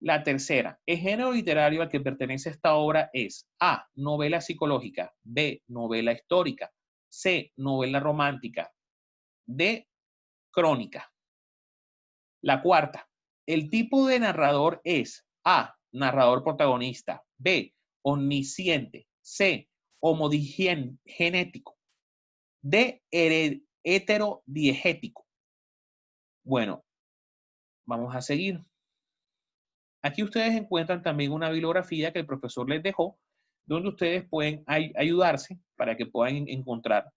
La tercera, el género literario al que pertenece esta obra es A, novela psicológica. B, novela histórica. C, novela romántica. D, crónica. La cuarta, el tipo de narrador es A, narrador protagonista. B, omnisciente. C, homodiegético. D, heterodiegético. Bueno, vamos a seguir. Aquí ustedes encuentran también una bibliografía que el profesor les dejó, donde ustedes pueden ayudarse para que puedan encontrar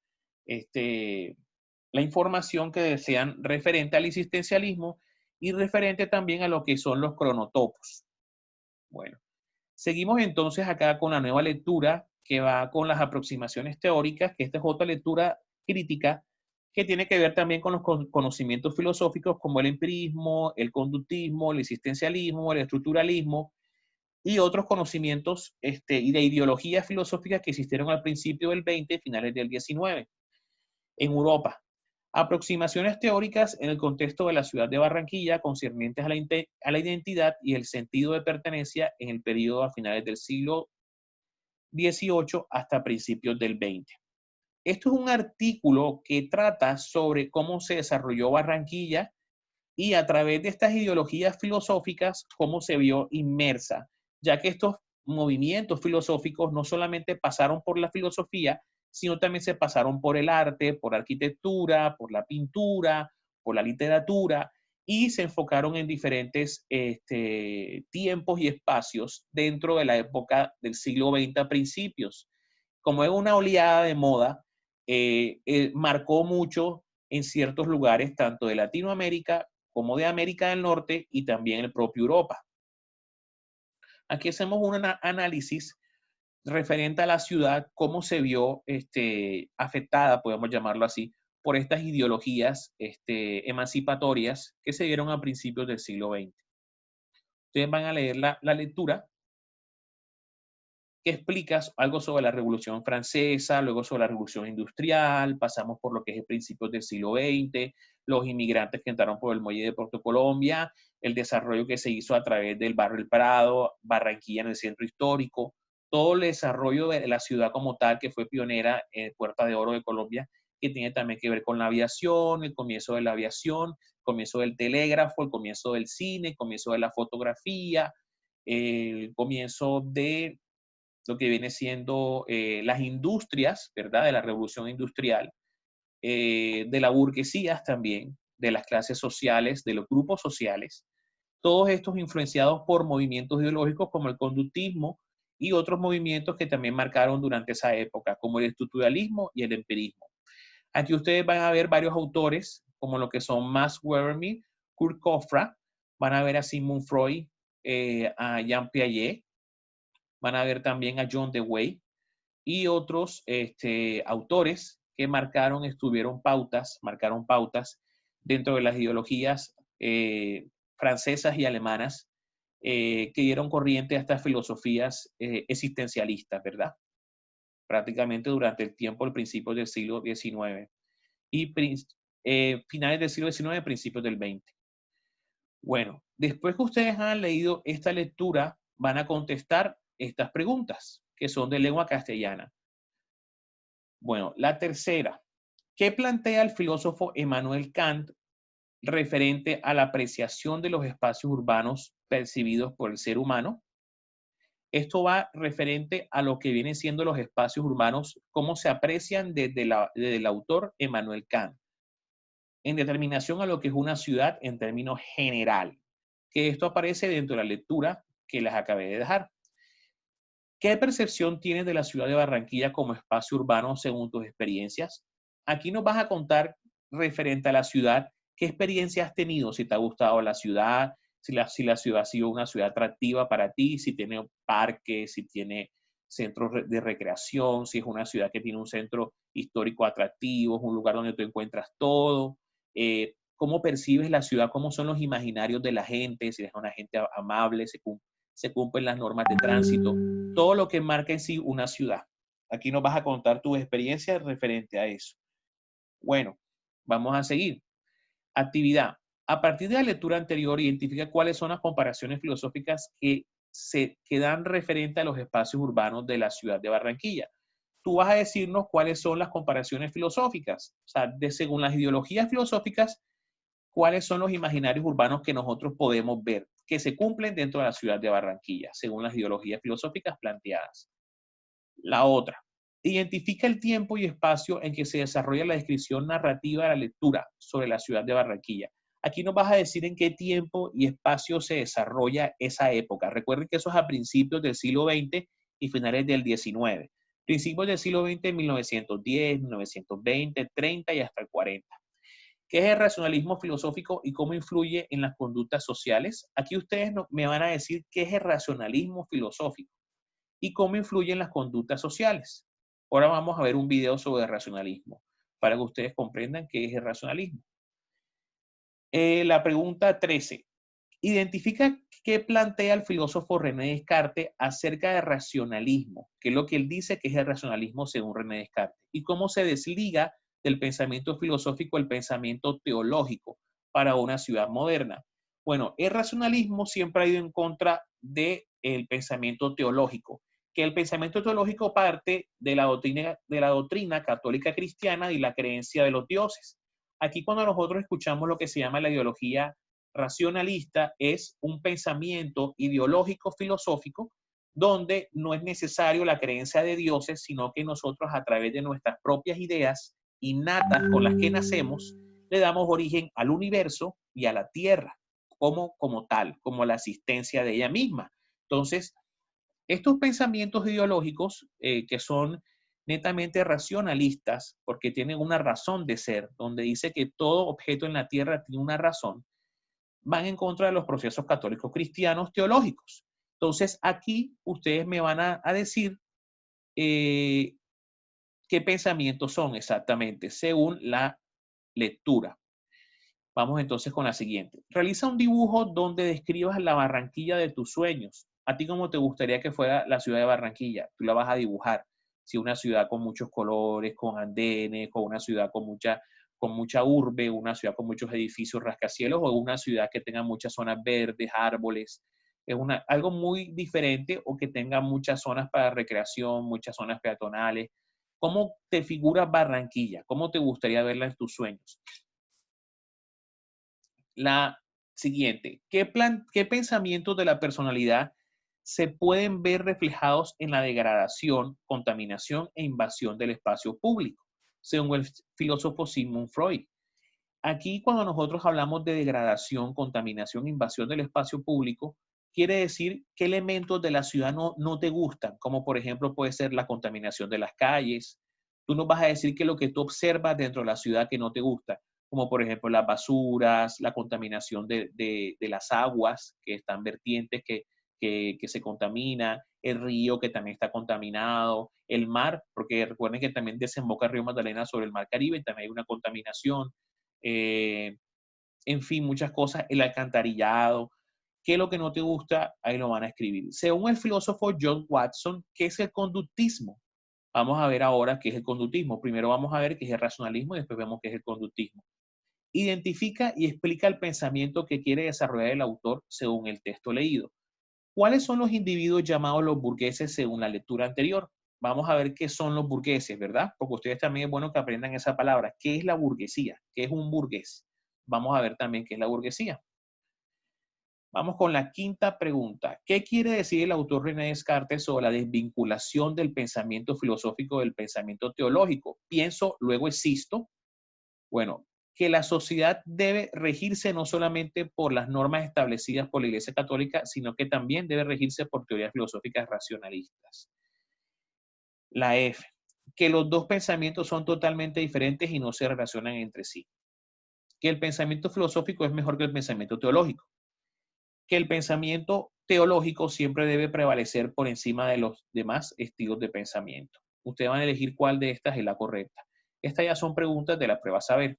la información que desean referente al existencialismo y referente también a lo que son los cronotopos. Bueno, seguimos entonces acá con la nueva lectura que va con las aproximaciones teóricas, que esta es otra lectura crítica que tiene que ver también con los conocimientos filosóficos como el empirismo, el conductismo, el existencialismo, el estructuralismo y otros conocimientos y de ideologías filosóficas que existieron al principio del 20, finales del 19, en Europa. Aproximaciones teóricas en el contexto de la ciudad de Barranquilla concernientes a la identidad y el sentido de pertenencia en el periodo a finales del siglo XVIII hasta principios del XX. Esto es un artículo que trata sobre cómo se desarrolló Barranquilla y a través de estas ideologías filosóficas, cómo se vio inmersa, ya que estos movimientos filosóficos no solamente pasaron por la filosofía, sino también se pasaron por el arte, por la arquitectura, por la pintura, por la literatura, y se enfocaron en diferentes tiempos y espacios dentro de la época del siglo XX a principios. Como es una oleada de moda, marcó mucho en ciertos lugares, tanto de Latinoamérica como de América del Norte y también el propio Europa. Aquí hacemos un análisis referente a la ciudad, cómo se vio afectada, podemos llamarlo así, por estas ideologías emancipatorias que se dieron a principios del siglo XX. Ustedes van a leer la lectura que explica algo sobre la Revolución Francesa, luego sobre la Revolución Industrial, pasamos por lo que es el principios del siglo XX, los inmigrantes que entraron por el muelle de Puerto Colombia, el desarrollo que se hizo a través del barrio El Prado, Barranquilla en el centro histórico, todo el desarrollo de la ciudad como tal, que fue pionera en Puerta de Oro de Colombia, que tiene también que ver con la aviación, el comienzo de la aviación, el comienzo del telégrafo, el comienzo del cine, el comienzo de la fotografía, el comienzo de lo que viene siendo las industrias, ¿verdad? De la revolución industrial, de la burguesía también, de las clases sociales, de los grupos sociales, todos estos influenciados por movimientos ideológicos como el conductismo y otros movimientos que también marcaron durante esa época, como el estructuralismo y el empirismo. Aquí ustedes van a ver varios autores, como lo que son Max Weber, Kurt Kofra, van a ver a Sigmund Freud, a Jean Piaget, van a ver también a John Dewey y otros autores que marcaron pautas dentro de las ideologías francesas y alemanas que dieron corriente a estas filosofías existencialistas, ¿verdad? Prácticamente durante el tiempo, el principio del siglo XIX y finales del siglo XIX, principios del XX. Bueno, después que ustedes han leído esta lectura, van a contestar estas preguntas, que son de lengua castellana. Bueno, la tercera. ¿Qué plantea el filósofo Immanuel Kant referente a la apreciación de los espacios urbanos percibidos por el ser humano? Esto va referente a lo que vienen siendo los espacios urbanos, cómo se aprecian desde el autor Immanuel Kant, en determinación a lo que es una ciudad en términos general, que esto aparece dentro de la lectura que les acabé de dejar. ¿Qué percepción tienes de la ciudad de Barranquilla como espacio urbano según tus experiencias? Aquí nos vas a contar referente a la ciudad, qué experiencia has tenido, si te ha gustado la ciudad, si la ciudad ha sido una ciudad atractiva para ti, si tiene parques, si tiene centros de recreación, si es una ciudad que tiene un centro histórico atractivo, es un lugar donde tú encuentras todo. ¿Cómo percibes la ciudad? ¿Cómo son los imaginarios de la gente? Si es una gente amable, se cumplen las normas de tránsito, todo lo que marca en sí una ciudad. Aquí nos vas a contar tus experiencias referente a eso. Bueno, vamos a seguir. Actividad. A partir de la lectura anterior, identifica cuáles son las comparaciones filosóficas que dan referente a los espacios urbanos de la ciudad de Barranquilla. Tú vas a decirnos cuáles son las comparaciones filosóficas, o sea, según las ideologías filosóficas, cuáles son los imaginarios urbanos que nosotros podemos ver, que se cumplen dentro de la ciudad de Barranquilla, según las ideologías filosóficas planteadas. La otra, identifica el tiempo y espacio en que se desarrolla la descripción narrativa de la lectura sobre la ciudad de Barranquilla. Aquí nos vas a decir en qué tiempo y espacio se desarrolla esa época. Recuerden que eso es a principios del siglo XX y finales del XIX. Principios del siglo XX, 1910, 1920, 30 y hasta el 40. ¿Qué es el racionalismo filosófico y cómo influye en las conductas sociales? Aquí ustedes me van a decir qué es el racionalismo filosófico y cómo influye en las conductas sociales. Ahora vamos a ver un video sobre el racionalismo para que ustedes comprendan qué es el racionalismo. La pregunta 13. Identifica qué plantea el filósofo René Descartes acerca del racionalismo, que es lo que él dice que es el racionalismo según René Descartes, y cómo se desliga del pensamiento filosófico el pensamiento teológico para una ciudad moderna. Bueno, el racionalismo siempre ha ido en contra del pensamiento teológico, que el pensamiento teológico parte de la doctrina católica cristiana y la creencia de los dioses. Aquí cuando nosotros escuchamos lo que se llama la ideología racionalista, es un pensamiento ideológico filosófico donde no es necesario la creencia de dioses, sino que nosotros a través de nuestras propias ideas innatas con las que nacemos, le damos origen al universo y a la tierra como tal, como la existencia de ella misma. Entonces, estos pensamientos ideológicos que son netamente racionalistas, porque tienen una razón de ser, donde dice que todo objeto en la tierra tiene una razón, van en contra de los procesos católicos cristianos teológicos. Entonces, aquí ustedes me van a decir qué pensamientos son exactamente, según la lectura. Vamos entonces con la siguiente. Realiza un dibujo donde describas la Barranquilla de tus sueños. ¿A ti cómo te gustaría que fuera la ciudad de Barranquilla? Tú la vas a dibujar. Si una ciudad con muchos colores, con andenes, con una ciudad con mucha urbe, una ciudad con muchos edificios rascacielos, o una ciudad que tenga muchas zonas verdes, árboles. Es algo muy diferente, o que tenga muchas zonas para recreación, muchas zonas peatonales. ¿Cómo te figura Barranquilla? ¿Cómo te gustaría verla en tus sueños? La siguiente, ¿qué pensamientos de la personalidad se pueden ver reflejados en la degradación, contaminación e invasión del espacio público, según el filósofo Sigmund Freud? Aquí, cuando nosotros hablamos de degradación, contaminación, invasión del espacio público, quiere decir qué elementos de la ciudad no te gustan, como por ejemplo puede ser la contaminación de las calles. Tú nos vas a decir que lo que tú observas dentro de la ciudad que no te gusta, como por ejemplo las basuras, la contaminación de las aguas que están vertientes, que se contamina, el río que también está contaminado, el mar, porque recuerden que también desemboca el río Magdalena sobre el mar Caribe y también hay una contaminación. En fin, muchas cosas, el alcantarillado. ¿Qué es lo que no te gusta? Ahí lo van a escribir. Según el filósofo John Watson, ¿qué es el conductismo? Vamos a ver ahora qué es el conductismo. Primero vamos a ver qué es el racionalismo y después vemos qué es el conductismo. Identifica y explica el pensamiento que quiere desarrollar el autor según el texto leído. ¿Cuáles son los individuos llamados los burgueses según la lectura anterior? Vamos a ver qué son los burgueses, ¿verdad? Porque ustedes también es bueno que aprendan esa palabra. ¿Qué es la burguesía? ¿Qué es un burgués? Vamos a ver también qué es la burguesía. Vamos con la quinta pregunta. ¿Qué quiere decir el autor René Descartes sobre la desvinculación del pensamiento filosófico del pensamiento teológico? Pienso, luego existo. Bueno, que la sociedad debe regirse no solamente por las normas establecidas por la Iglesia Católica, sino que también debe regirse por teorías filosóficas racionalistas. La F, que los dos pensamientos son totalmente diferentes y no se relacionan entre sí. Que el pensamiento filosófico es mejor que el pensamiento teológico. Que el pensamiento teológico siempre debe prevalecer por encima de los demás estilos de pensamiento. Ustedes van a elegir cuál de estas es la correcta. Estas ya son preguntas de la prueba saber.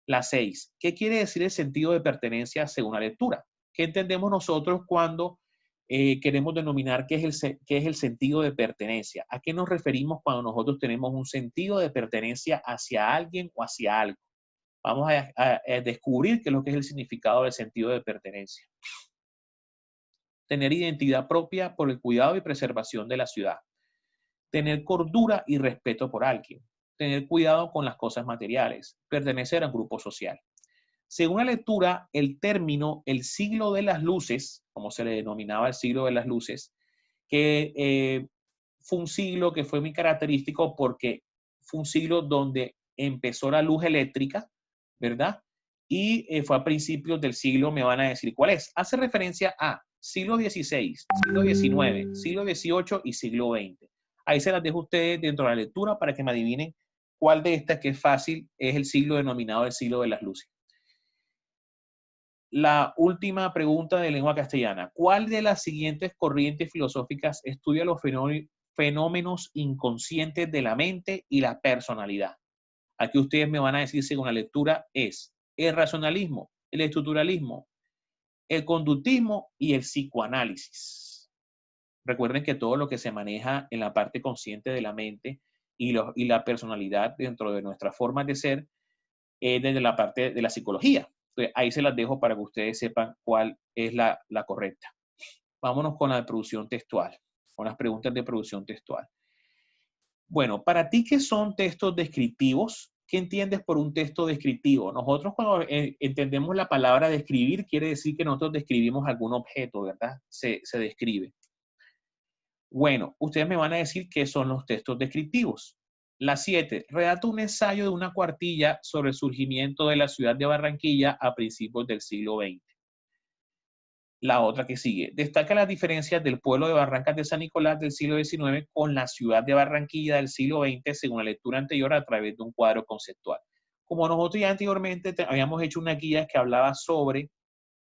La 6. ¿Qué quiere decir el sentido de pertenencia según la lectura? ¿Qué entendemos nosotros cuando queremos denominar qué es el sentido de pertenencia? ¿A qué nos referimos cuando nosotros tenemos un sentido de pertenencia hacia alguien o hacia algo? Vamos a descubrir qué es lo que es el significado del sentido de pertenencia. Tener identidad propia por el cuidado y preservación de la ciudad. Tener cordura y respeto por alguien. Tener cuidado con las cosas materiales. Pertenecer a un grupo social. Según la lectura, el término el siglo de las luces, como se le denominaba el siglo de las luces, que fue un siglo que fue muy característico porque fue un siglo donde empezó la luz eléctrica, ¿verdad? Y fue a principios del siglo, me van a decir cuál es. Hace referencia a siglo XVI, siglo XIX, siglo XVIII y siglo XX. Ahí se las dejo a ustedes dentro de la lectura para que me adivinen ¿Cuál de estas, que es fácil, es el siglo denominado el siglo de las luces? La última pregunta de lengua castellana. ¿Cuál de las siguientes corrientes filosóficas estudia los fenómenos inconscientes de la mente y la personalidad? Aquí ustedes me van a decir, según la lectura, es el racionalismo, el estructuralismo, el conductismo y el psicoanálisis. Recuerden que todo lo que se maneja en la parte consciente de la mente y la personalidad dentro de nuestras formas de ser es desde la parte de la psicología. Entonces, ahí se las dejo para que ustedes sepan cuál es la correcta. Vámonos con la de producción textual, con las preguntas de producción textual. Bueno, para ti, ¿qué son textos descriptivos? ¿Qué entiendes por un texto descriptivo? Nosotros cuando entendemos la palabra describir, quiere decir que nosotros describimos algún objeto, ¿verdad? Se describe. Bueno, ustedes me van a decir qué son los textos descriptivos. La 7, redacta un ensayo de una cuartilla sobre el surgimiento de la ciudad de Barranquilla a principios del siglo XX. La otra que sigue, destaca las diferencias del pueblo de Barrancas de San Nicolás del siglo XIX con la ciudad de Barranquilla del siglo XX según la lectura anterior a través de un cuadro conceptual. Como nosotros ya anteriormente habíamos hecho una guía que hablaba sobre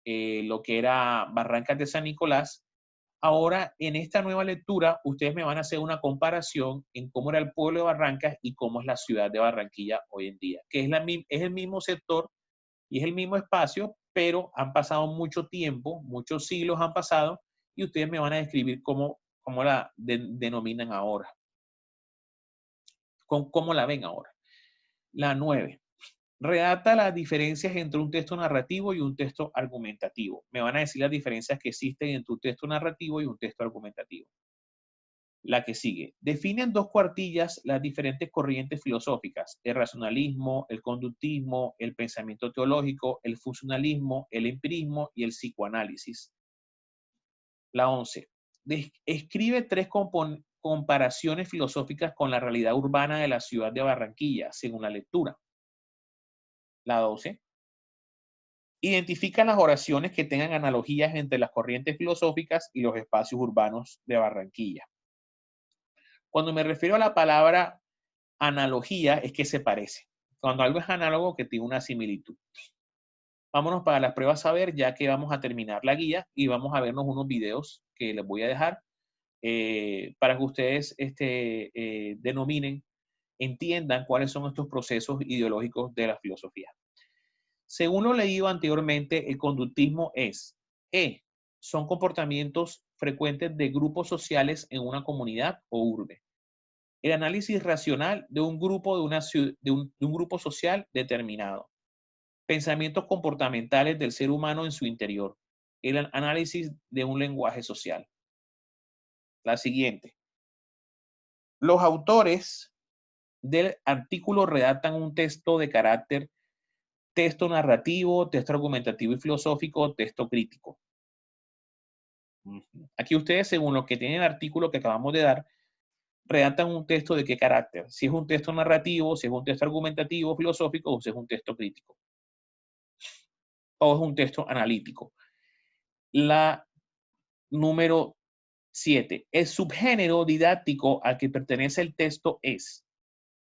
lo que era Barrancas de San Nicolás, ahora en esta nueva lectura ustedes me van a hacer una comparación en cómo era el pueblo de Barrancas y cómo es la ciudad de Barranquilla hoy en día, que es el mismo sector y es el mismo espacio, pero han pasado mucho tiempo, muchos siglos han pasado, y ustedes me van a describir cómo la denominan ahora, cómo la ven ahora. La 9. Redacta las diferencias entre un texto narrativo y un texto argumentativo. Me van a decir las diferencias que existen entre un texto narrativo y un texto argumentativo. La que sigue. Define en 2 cuartillas las diferentes corrientes filosóficas: el racionalismo, el conductismo, el pensamiento teológico, el funcionalismo, el empirismo y el psicoanálisis. La 11. Escribe 3 comparaciones filosóficas con la realidad urbana de la ciudad de Barranquilla, según la lectura. La 12. Identifica las oraciones que tengan analogías entre las corrientes filosóficas y los espacios urbanos de Barranquilla. Cuando me refiero a la palabra analogía, es que se parece. Cuando algo es análogo, que tiene una similitud. Vámonos para las pruebas saber, ya que vamos a terminar la guía y vamos a vernos unos videos que les voy a dejar para que ustedes denominen, entiendan cuáles son estos procesos ideológicos de la filosofía. Según lo leído anteriormente, el conductismo son comportamientos frecuentes de grupos sociales en una comunidad o urbe. El análisis racional de un grupo, de un grupo social determinado. Pensamientos comportamentales del ser humano en su interior. El análisis de un lenguaje social. La siguiente. Los autores del artículo redactan un texto de carácter texto narrativo, texto argumentativo y filosófico, texto crítico. Aquí ustedes, según lo que tiene el artículo que acabamos de dar, redactan un texto de qué carácter. Si es un texto narrativo, si es un texto argumentativo, filosófico, o si es un texto crítico. O es un texto analítico. La número 7. El subgénero didáctico al que pertenece el texto es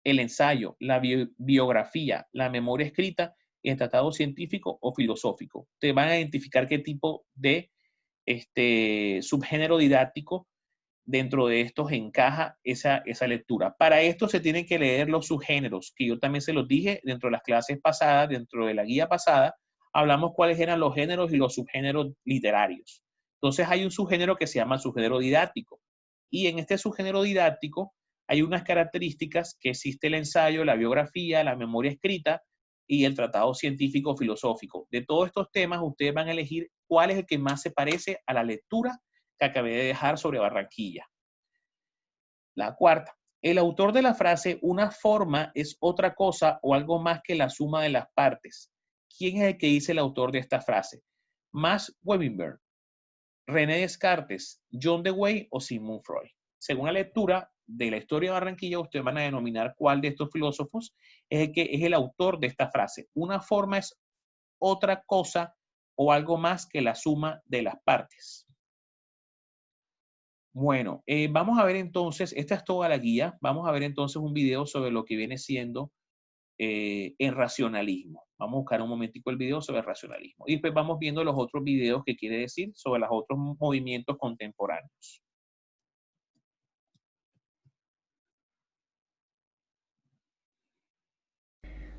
el ensayo, la biografía, la memoria escrita, el tratado científico o filosófico. Te van a identificar qué tipo de subgénero didáctico dentro de estos encaja esa lectura. Para esto se tienen que leer los subgéneros, que yo también se los dije dentro de las clases pasadas, dentro de la guía pasada, hablamos cuáles eran los géneros y los subgéneros literarios. Entonces hay un subgénero que se llama subgénero didáctico. Y en este subgénero didáctico hay unas características que existe el ensayo, la biografía, la memoria escrita y el tratado científico filosófico. De todos estos temas, ustedes van a elegir cuál es el que más se parece a la lectura que acabé de dejar sobre Barranquilla. La cuarta. El autor de la frase, una forma es otra cosa o algo más que la suma de las partes. ¿Quién es el que dice el autor de esta frase? Max Weber, René Descartes, John Dewey o Sigmund Freud. Según la lectura de la historia de Barranquilla, ustedes van a denominar cuál de estos filósofos es el que es el autor de esta frase. Una forma es otra cosa o algo más que la suma de las partes. Bueno, vamos a ver entonces, esta es toda la guía, vamos a ver entonces un video sobre lo que viene siendo el racionalismo. Vamos a buscar un momentico el video sobre el racionalismo. Y después vamos viendo los otros videos que quiere decir sobre los otros movimientos contemporáneos.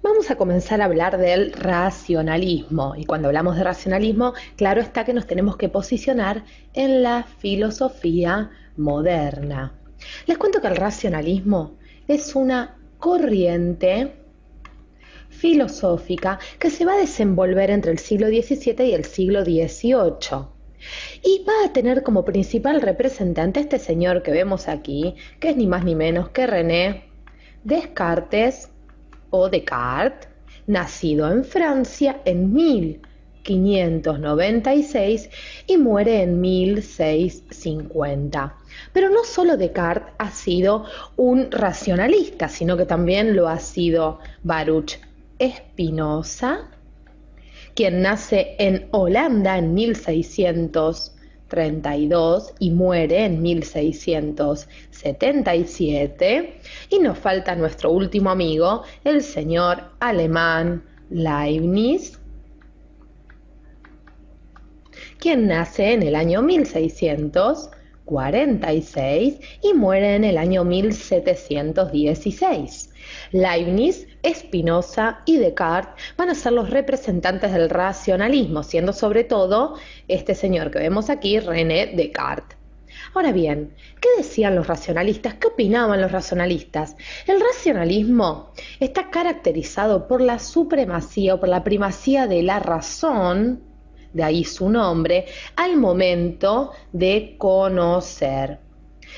Vamos a comenzar a hablar del racionalismo. Y cuando hablamos de racionalismo, claro está que nos tenemos que posicionar en la filosofía moderna. Les cuento que el racionalismo es una corriente filosófica que se va a desenvolver entre el siglo XVII y el siglo XVIII. Y va a tener como principal representante a este señor que vemos aquí, que es ni más ni menos que René Descartes o Descartes, nacido en Francia en 1596 y muere en 1650. Pero no solo Descartes ha sido un racionalista, sino que también lo ha sido Baruch Spinoza, quien nace en Holanda en 1632 y muere en 1677. Y nos falta nuestro último amigo, el señor alemán Leibniz, quien nace en el año 1646 y muere en el año 1716. Leibniz, Spinoza y Descartes van a ser los representantes del racionalismo, siendo sobre todo este señor que vemos aquí, René Descartes. Ahora bien, ¿qué decían los racionalistas? ¿Qué opinaban los racionalistas? El racionalismo está caracterizado por la supremacía o por la primacía de la razón, de ahí su nombre, al momento de conocer.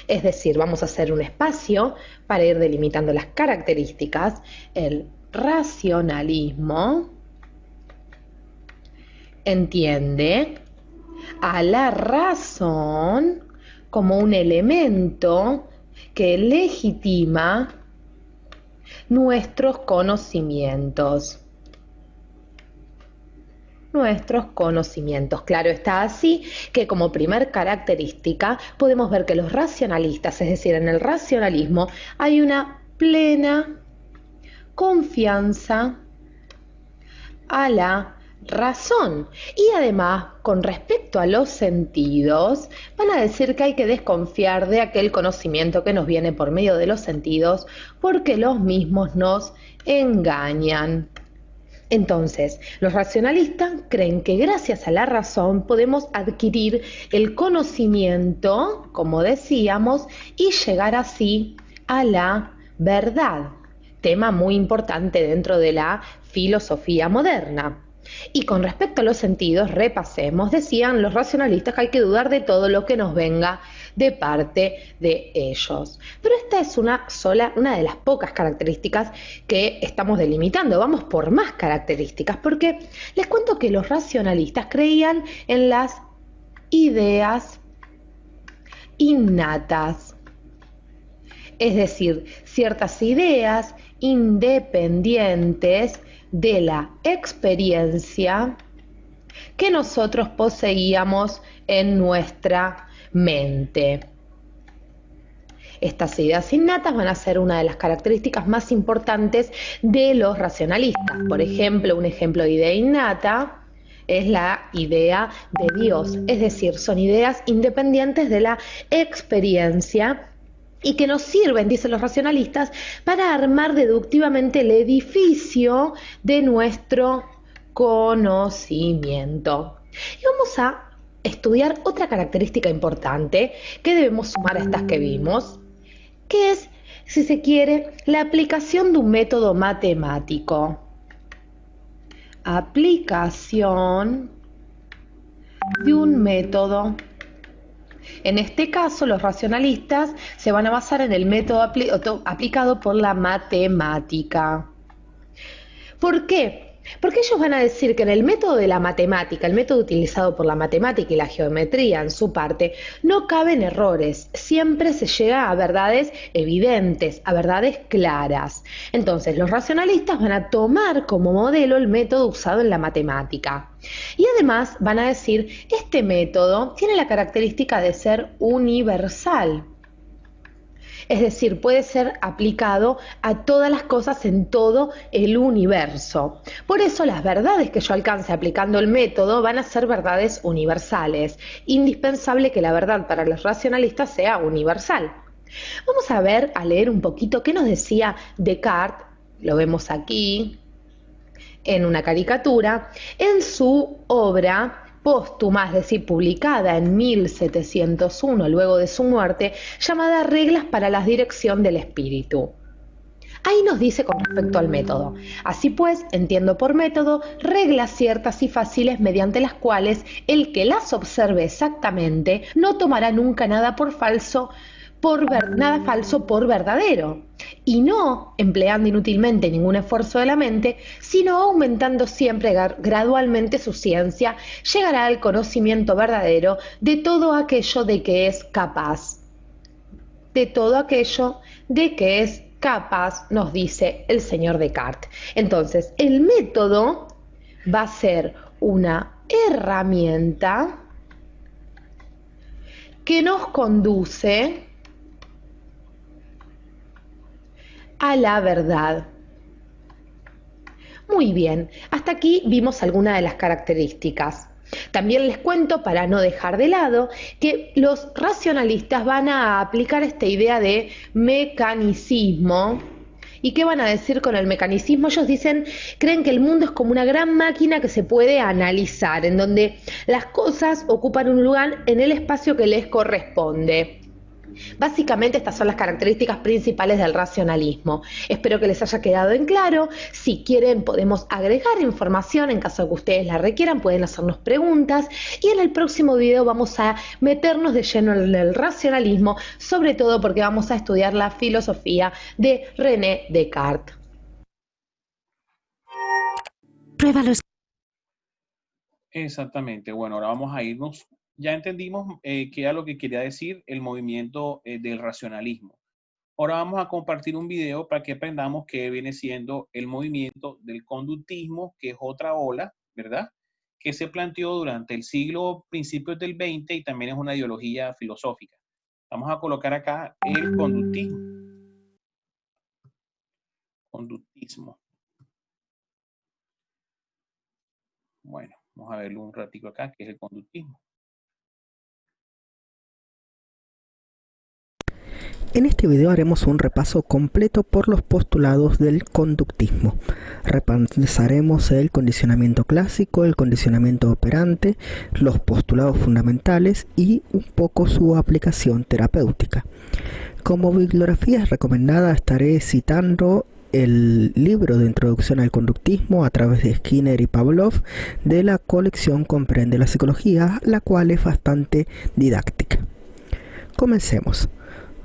Es decir, vamos a hacer un espacio para ir delimitando las características. El racionalismo entiende a la razón como un elemento que legitima nuestros conocimientos. Claro está así que como primer característica podemos ver que los racionalistas, es decir, en el racionalismo hay una plena confianza a la razón. Y además, con respecto a los sentidos, van a decir que hay que desconfiar de aquel conocimiento que nos viene por medio de los sentidos, porque los mismos nos engañan. Entonces, los racionalistas creen que gracias a la razón podemos adquirir el conocimiento, como decíamos, y llegar así a la verdad, tema muy importante dentro de la filosofía moderna. Y con respecto a los sentidos, repasemos, decían los racionalistas que hay que dudar de todo lo que nos venga de parte de ellos. Pero esta es una de las pocas características que estamos delimitando. Vamos por más características, porque les cuento que los racionalistas creían en las ideas innatas, es decir, ciertas ideas independientes de la experiencia que nosotros poseíamos en nuestra mente. Estas ideas innatas van a ser una de las características más importantes de los racionalistas. Por ejemplo, un ejemplo de idea innata es la idea de Dios, es decir, son ideas independientes de la experiencia y que nos sirven, dicen los racionalistas, para armar deductivamente el edificio de nuestro conocimiento. Y vamos a estudiar otra característica importante que debemos sumar a estas que vimos, que es, si se quiere, la aplicación de un método matemático. Aplicación de un método. En este caso, los racionalistas se van a basar en el método aplicado por la matemática. ¿Por qué? Porque ellos van a decir que en el método de la matemática, el método utilizado por la matemática y la geometría en su parte, no caben errores, siempre se llega a verdades evidentes, a verdades claras. Entonces, los racionalistas van a tomar como modelo el método usado en la matemática. Y además van a decir, este método tiene la característica de ser universal. Es decir, puede ser aplicado a todas las cosas en todo el universo. Por eso las verdades que yo alcance aplicando el método van a ser verdades universales. Indispensable que la verdad para los racionalistas sea universal. Vamos a leer un poquito qué nos decía Descartes, lo vemos aquí en una caricatura, en su obra póstuma, es decir, publicada en 1701, luego de su muerte, llamada Reglas para la dirección del espíritu. Ahí nos dice con respecto al método. Así pues, entiendo por método reglas ciertas y fáciles mediante las cuales el que las observe exactamente no tomará nunca nada falso por verdadero, y no empleando inútilmente ningún esfuerzo de la mente, sino aumentando siempre gradualmente su ciencia, llegará al conocimiento verdadero de todo aquello de que es capaz. De todo aquello de que es capaz, nos dice el señor Descartes. Entonces, el método va a ser una herramienta que nos conduce a la verdad. Muy bien, hasta aquí vimos algunas de las características. También les cuento, para no dejar de lado, que los racionalistas van a aplicar esta idea de mecanicismo. ¿Y qué van a decir con el mecanicismo? Ellos creen que el mundo es como una gran máquina que se puede analizar, en donde las cosas ocupan un lugar en el espacio que les corresponde. Básicamente estas son las características principales del racionalismo. Espero que les haya quedado en claro. Si quieren podemos agregar información en caso de que ustedes la requieran, pueden hacernos preguntas y en el próximo video vamos a meternos de lleno en el racionalismo, sobre todo porque vamos a estudiar la filosofía de René Descartes. Pruébalos. Exactamente. Bueno, ahora vamos a irnos. Ya entendimos qué era lo que quería decir el movimiento del racionalismo. Ahora vamos a compartir un video para que aprendamos qué viene siendo el movimiento del conductismo, que es otra ola, ¿verdad? Que se planteó durante el principios del 20 y también es una ideología filosófica. Vamos a colocar acá el conductismo. Conductismo. Bueno, vamos a verlo un ratico acá, que es el conductismo. En este video haremos un repaso completo por los postulados del conductismo. Repasaremos el condicionamiento clásico, el condicionamiento operante, los postulados fundamentales y un poco su aplicación terapéutica. Como bibliografía recomendada estaré citando el libro de introducción al conductismo a través de Skinner y Pavlov de la colección Comprende la Psicología, la cual es bastante didáctica. Comencemos.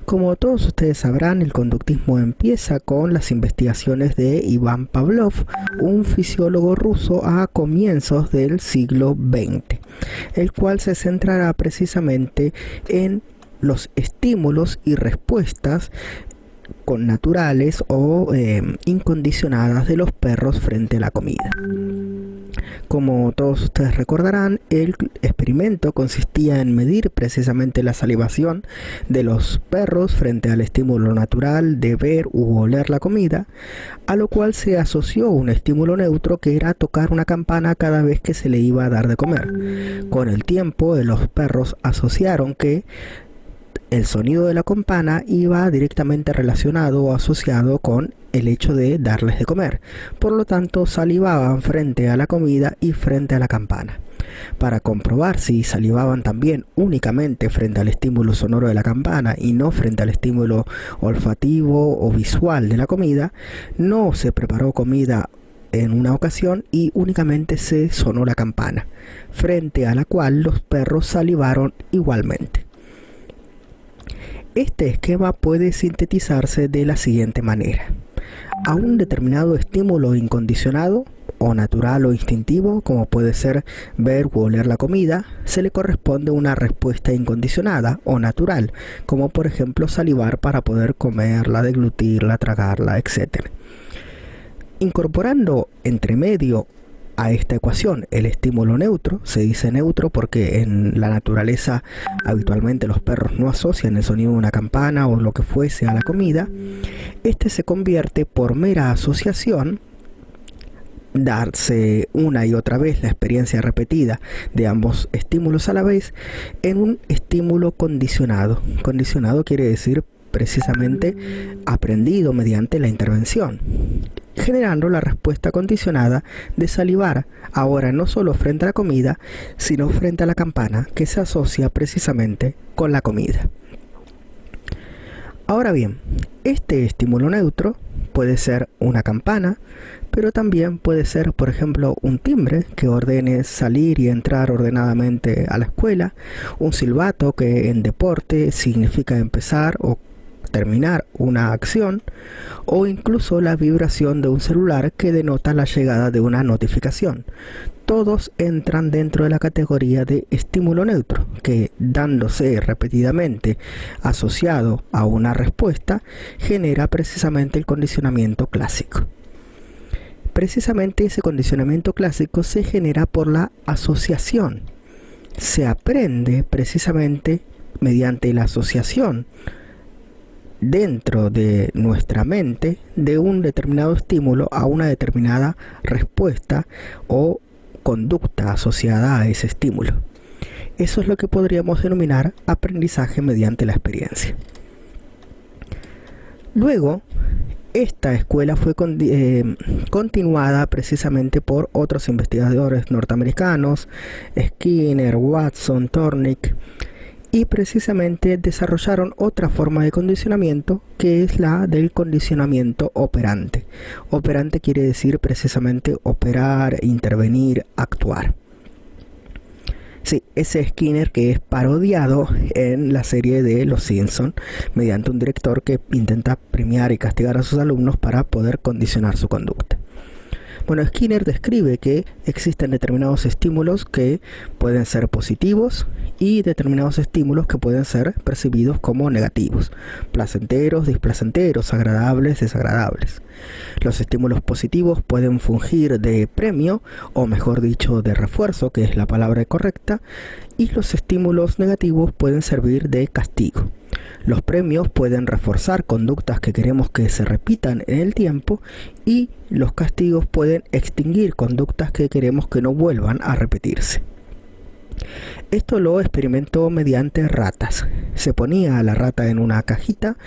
Como todos ustedes sabrán, el conductismo empieza con las investigaciones de Iván Pavlov, un fisiólogo ruso a comienzos del siglo XX, el cual se centrará precisamente en los estímulos y respuestas connaturales o incondicionadas de los perros frente a la comida. Como todos ustedes recordarán, el experimento consistía en medir precisamente la salivación de los perros frente al estímulo natural de ver u oler la comida, a lo cual se asoció un estímulo neutro que era tocar una campana cada vez que se le iba a dar de comer. Con el tiempo, los perros asociaron que el sonido de la campana iba directamente relacionado o asociado con el hecho de darles de comer. Por lo tanto, salivaban frente a la comida y frente a la campana. Para comprobar si salivaban también únicamente frente al estímulo sonoro de la campana y no frente al estímulo olfativo o visual de la comida, no se preparó comida en una ocasión y únicamente se sonó la campana, frente a la cual los perros salivaron igualmente. Este esquema puede sintetizarse de la siguiente manera. A un determinado estímulo incondicionado o natural o instintivo, como puede ser ver u oler la comida, se le corresponde una respuesta incondicionada o natural, como por ejemplo salivar para poder comerla, deglutirla, tragarla, etc. Incorporando entre medio a esta ecuación el estímulo neutro, se dice neutro porque en la naturaleza habitualmente los perros no asocian el sonido de una campana o lo que fuese a la comida, este se convierte por mera asociación, darse una y otra vez la experiencia repetida de ambos estímulos a la vez, en un estímulo condicionado. Condicionado quiere decir precisamente aprendido mediante la intervención, generando la respuesta condicionada de salivar, ahora no solo frente a la comida, sino frente a la campana, que se asocia precisamente con la comida. Ahora bien, este estímulo neutro puede ser una campana, pero también puede ser, por ejemplo, un timbre que ordene salir y entrar ordenadamente a la escuela, un silbato que en deporte significa empezar o terminar una acción, o incluso la vibración de un celular que denota la llegada de una notificación. Todos entran dentro de la categoría de estímulo neutro, que dándose repetidamente asociado a una respuesta, genera precisamente el condicionamiento clásico. Precisamente ese condicionamiento clásico se genera por la asociación. Se aprende precisamente mediante la asociación dentro de nuestra mente de un determinado estímulo a una determinada respuesta o conducta asociada a ese estímulo. Eso es lo que podríamos denominar aprendizaje mediante la experiencia. Luego, esta escuela fue continuada precisamente por otros investigadores norteamericanos, Skinner, Watson, Thornick, y precisamente desarrollaron otra forma de condicionamiento que es la del condicionamiento operante. Operante quiere decir precisamente operar, intervenir, actuar. Sí, ese Skinner que es parodiado en la serie de Los Simpson mediante un director que intenta premiar y castigar a sus alumnos para poder condicionar su conducta. Bueno, Skinner describe que existen determinados estímulos que pueden ser positivos y determinados estímulos que pueden ser percibidos como negativos, placenteros, displacenteros, agradables, desagradables. Los estímulos positivos pueden fungir de premio, o mejor dicho, de refuerzo, que es la palabra correcta, y los estímulos negativos pueden servir de castigo. Los premios pueden reforzar conductas que queremos que se repitan en el tiempo y los castigos pueden extinguir conductas que queremos que no vuelvan a repetirse. Esto lo experimentó mediante ratas. Se ponía a la rata en una cajita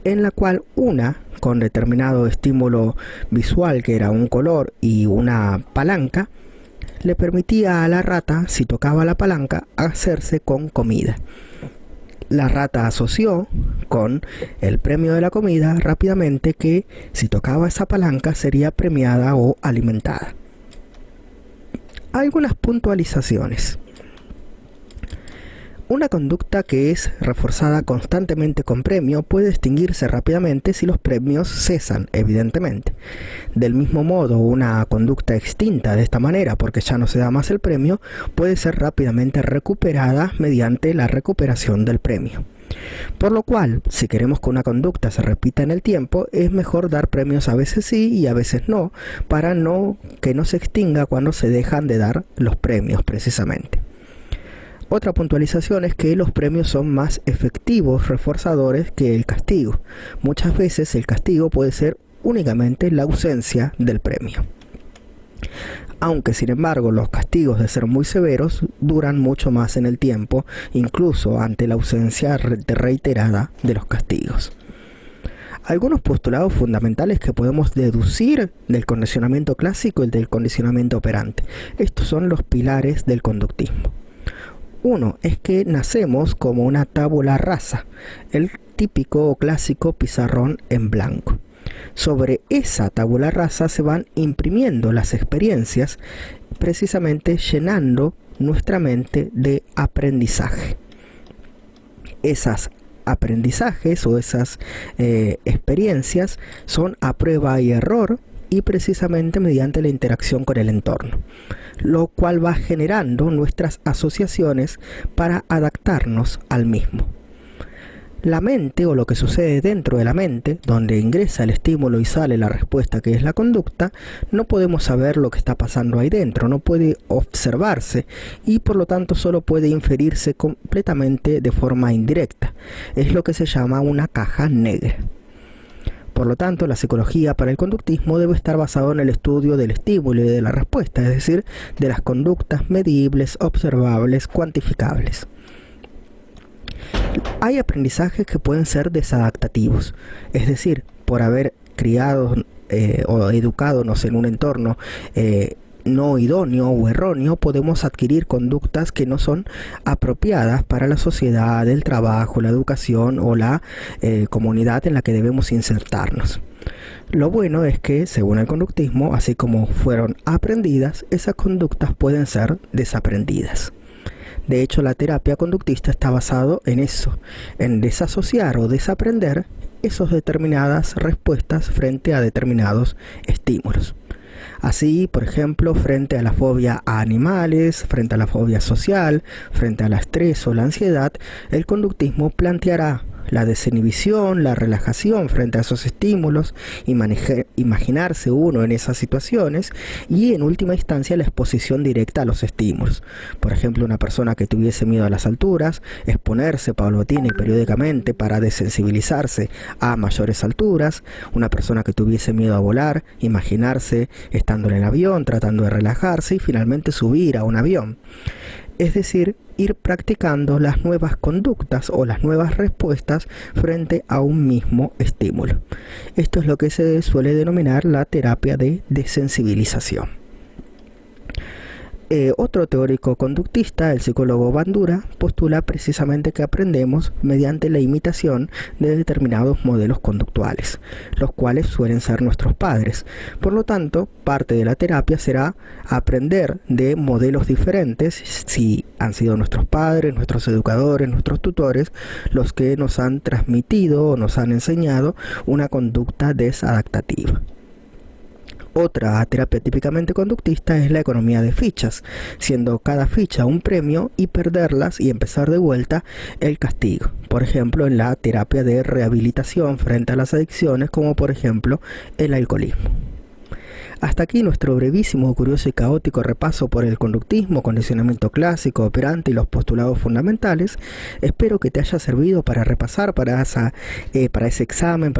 en la cual una con determinado estímulo visual, que era un color y una palanca, le permitía a la rata, si tocaba la palanca, hacerse con comida. La rata asoció con el premio de la comida rápidamente que si tocaba esa palanca sería premiada o alimentada. Algunas puntualizaciones. Una conducta que es reforzada constantemente con premio puede extinguirse rápidamente si los premios cesan, evidentemente. Del mismo modo, una conducta extinta de esta manera, porque ya no se da más el premio, puede ser rápidamente recuperada mediante la recuperación del premio. Por lo cual, si queremos que una conducta se repita en el tiempo, es mejor dar premios a veces sí y a veces no, para que no se extinga cuando se dejan de dar los premios precisamente. Otra puntualización es que los premios son más efectivos reforzadores que el castigo. Muchas veces el castigo puede ser únicamente la ausencia del premio. Aunque sin embargo los castigos, de ser muy severos, duran mucho más en el tiempo, incluso ante la ausencia reiterada de los castigos. Algunos postulados fundamentales que podemos deducir del condicionamiento clásico y del condicionamiento operante. Estos son los pilares del conductismo. Uno es que nacemos como una tabula rasa, el típico o clásico pizarrón en blanco. Sobre esa tabula rasa se van imprimiendo las experiencias, precisamente llenando nuestra mente de aprendizaje. Esas aprendizajes o esas experiencias son a prueba y error y precisamente mediante la interacción con el entorno, lo cual va generando nuestras asociaciones para adaptarnos al mismo. La mente, o lo que sucede dentro de la mente, donde ingresa el estímulo y sale la respuesta que es la conducta, no podemos saber lo que está pasando ahí dentro, no puede observarse y por lo tanto solo puede inferirse completamente de forma indirecta. Es lo que se llama una caja negra. Por lo tanto, la psicología para el conductismo debe estar basado en el estudio del estímulo y de la respuesta, es decir, de las conductas medibles, observables, cuantificables. Hay aprendizajes que pueden ser desadaptativos, es decir, por haber criado o educadonos en un entorno no idóneo o erróneo, podemos adquirir conductas que no son apropiadas para la sociedad, el trabajo, la educación o la comunidad en la que debemos insertarnos. Lo bueno es que, según el conductismo, así como fueron aprendidas, esas conductas pueden ser desaprendidas. De hecho, la terapia conductista está basado en eso, en desasociar o desaprender esas determinadas respuestas frente a determinados estímulos. Así, por ejemplo, frente a la fobia a animales, frente a la fobia social, frente al estrés o la ansiedad, el conductismo planteará la desinhibición, la relajación frente a esos estímulos, imaginarse uno en esas situaciones y en última instancia la exposición directa a los estímulos. Por ejemplo, una persona que tuviese miedo a las alturas, exponerse paulatina y periódicamente para desensibilizarse a mayores alturas. Una persona que tuviese miedo a volar, imaginarse estando en el avión, tratando de relajarse y finalmente subir a un avión. Es decir, ir practicando las nuevas conductas o las nuevas respuestas frente a un mismo estímulo. Esto es lo que se suele denominar la terapia de desensibilización. Otro teórico conductista, el psicólogo Bandura, postula precisamente que aprendemos mediante la imitación de determinados modelos conductuales, los cuales suelen ser nuestros padres. Por lo tanto, parte de la terapia será aprender de modelos diferentes, si han sido nuestros padres, nuestros educadores, nuestros tutores, los que nos han transmitido o nos han enseñado una conducta desadaptativa. Otra terapia típicamente conductista es la economía de fichas, siendo cada ficha un premio y perderlas y empezar de vuelta el castigo. Por ejemplo, en la terapia de rehabilitación frente a las adicciones, como por ejemplo el alcoholismo. Hasta aquí nuestro brevísimo, curioso y caótico repaso por el conductismo, condicionamiento clásico, operante y los postulados fundamentales. Espero que te haya servido para repasar para ese examen.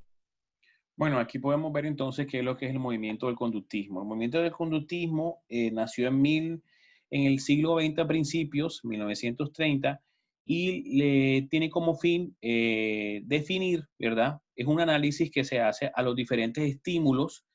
Bueno, aquí podemos ver entonces qué es lo que es el movimiento del conductismo. El movimiento del conductismo nació en el siglo XX a principios, 1930, y tiene como fin definir, ¿verdad? Es un análisis que se hace a los diferentes estímulos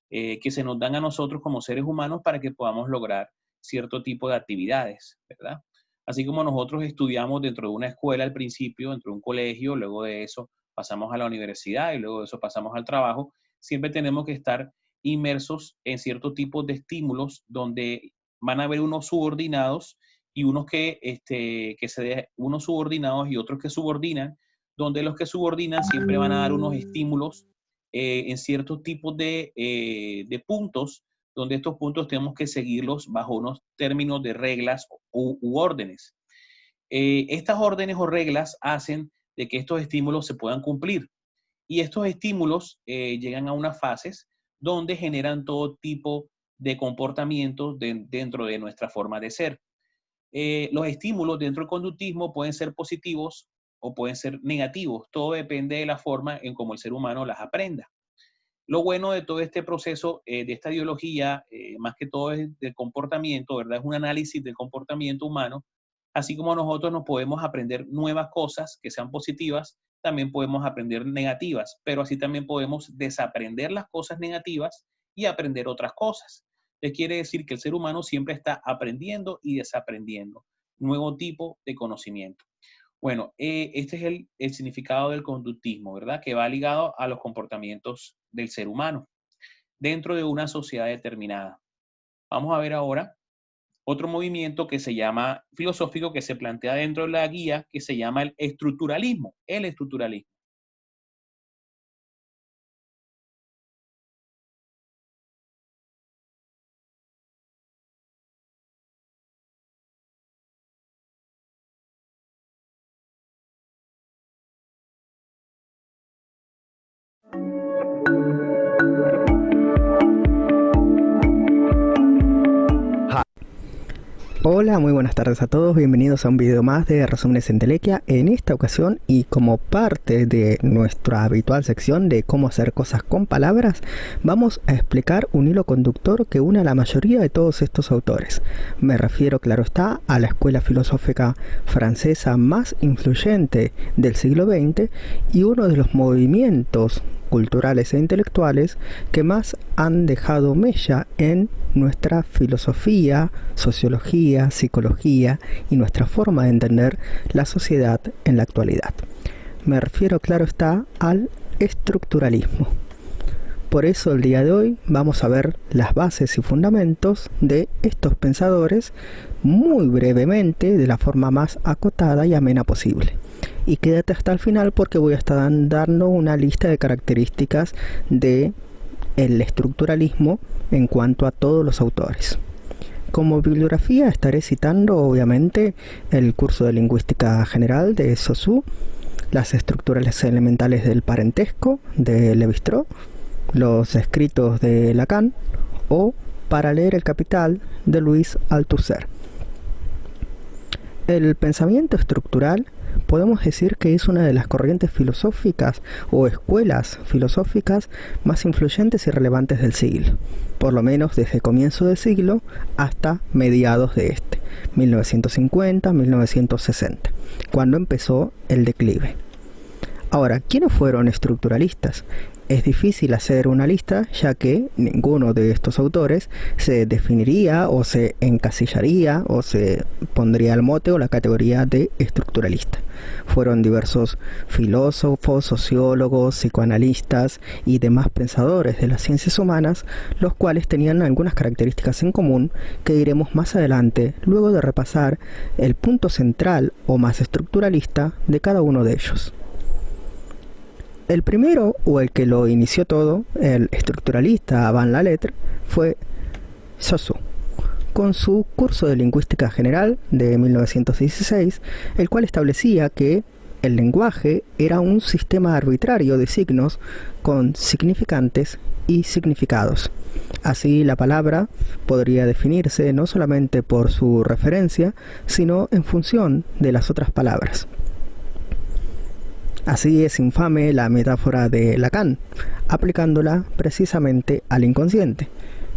que se nos dan a nosotros como seres humanos para que podamos lograr cierto tipo de actividades, ¿verdad? Así como nosotros estudiamos dentro de una escuela al principio, dentro de un colegio, luego de eso pasamos a la universidad y luego de eso pasamos al trabajo, siempre tenemos que estar inmersos en cierto tipo de estímulos donde van a haber unos subordinados y unos unos subordinados y otros que subordinan, donde los que subordinan siempre van a dar unos estímulos en ciertos tipos de puntos, donde estos puntos tenemos que seguirlos bajo unos términos de reglas u órdenes. Estas órdenes o reglas hacen de que estos estímulos se puedan cumplir. Y estos estímulos llegan a unas fases donde generan todo tipo de comportamientos dentro de nuestra forma de ser. Los estímulos dentro del conductismo pueden ser positivos o pueden ser negativos. Todo depende de la forma en cómo el ser humano las aprenda. Lo bueno de todo este proceso, de esta ideología, más que todo es del comportamiento, ¿verdad? Es un análisis del comportamiento humano. Así como nosotros nos podemos aprender nuevas cosas que sean positivas, también podemos aprender negativas, pero así también podemos desaprender las cosas negativas y aprender otras cosas. Esto quiere decir que el ser humano siempre está aprendiendo y desaprendiendo nuevo tipo de conocimiento. Bueno, este es el significado del conductismo, ¿verdad? Que va ligado a los comportamientos del ser humano dentro de una sociedad determinada. Vamos a ver ahora otro movimiento que se llama filosófico, que se plantea dentro de la guía, que se llama el estructuralismo. El estructuralismo. Hola, muy buenas tardes a todos, bienvenidos a un video más de Resúmenes Entelequia. En esta ocasión, y como parte de nuestra habitual sección de cómo hacer cosas con palabras, vamos a explicar un hilo conductor que une a la mayoría de todos estos autores. Me refiero, claro está, a la escuela filosófica francesa más influyente del siglo XX y uno de los movimientos culturales e intelectuales que más han dejado mella en nuestra filosofía, sociología, psicología y nuestra forma de entender la sociedad en la actualidad. Me refiero, claro está, al estructuralismo. Por eso el día de hoy vamos a ver las bases y fundamentos de estos pensadores muy brevemente, de la forma más acotada y amena posible. Y quédate hasta el final porque voy a estar dando una lista de características del estructuralismo en cuanto a todos los autores. Como bibliografía estaré citando obviamente el curso de lingüística general de Saussure, las estructuras elementales del parentesco de Lévi-Strauss, los escritos de Lacan o Para leer el Capital de Louis Althusser. El pensamiento estructural podemos decir que es una de las corrientes filosóficas o escuelas filosóficas más influyentes y relevantes del siglo, por lo menos desde el comienzo del siglo hasta mediados de este, 1950-1960, cuando empezó el declive. Ahora, ¿quiénes fueron estructuralistas? Es difícil hacer una lista, ya que ninguno de estos autores se definiría o se encasillaría o se pondría el mote o la categoría de estructuralista. Fueron diversos filósofos, sociólogos, psicoanalistas y demás pensadores de las ciencias humanas, los cuales tenían algunas características en común que diremos más adelante, luego de repasar el punto central o más estructuralista de cada uno de ellos. El primero, o el que lo inició todo, el estructuralista avant la lettre, fue Saussure, con su curso de lingüística general de 1916, el cual establecía que el lenguaje era un sistema arbitrario de signos con significantes y significados. Así, la palabra podría definirse no solamente por su referencia, sino en función de las otras palabras. Así es infame la metáfora de Lacan, aplicándola precisamente al inconsciente,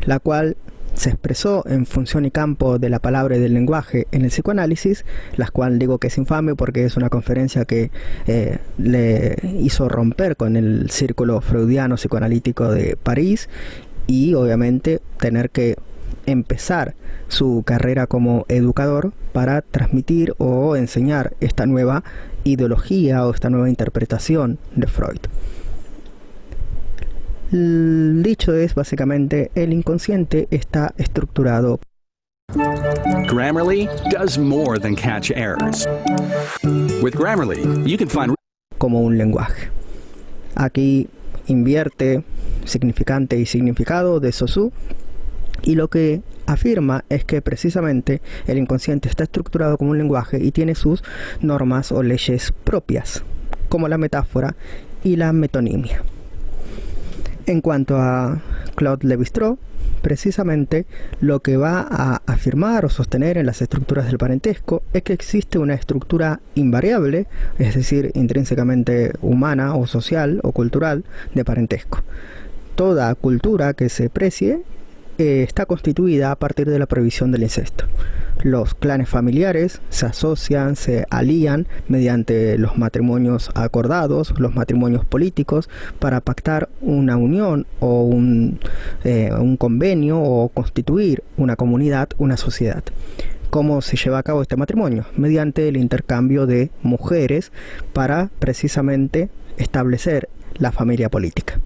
la cual se expresó en función y campo de la palabra y del lenguaje en el psicoanálisis, la cual digo que es infame porque es una conferencia que le hizo romper con el círculo freudiano psicoanalítico de París y obviamente tener que empezar su carrera como educador para transmitir o enseñar esta nueva ideología o esta nueva interpretación de Freud. El dicho es básicamente el inconsciente está estructurado. Grammarly does more than catch errors. With Grammarly, you can find como un lenguaje. Aquí invierte significante y significado de Saussure. Y lo que afirma es que precisamente el inconsciente está estructurado como un lenguaje y tiene sus normas o leyes propias, como la metáfora y la metonimia. En cuanto a Claude Lévi-Strauss, precisamente lo que va a afirmar o sostener en las estructuras del parentesco es que existe una estructura invariable, es decir, intrínsecamente humana o social o cultural de parentesco. Toda cultura que se precie está constituida a partir de la prohibición del incesto. Los clanes familiares se asocian, se alían mediante los matrimonios acordados, los matrimonios políticos, para pactar una unión o un convenio o constituir una comunidad, una sociedad. ¿Cómo se lleva a cabo este matrimonio? Mediante el intercambio de mujeres para precisamente establecer la familia política.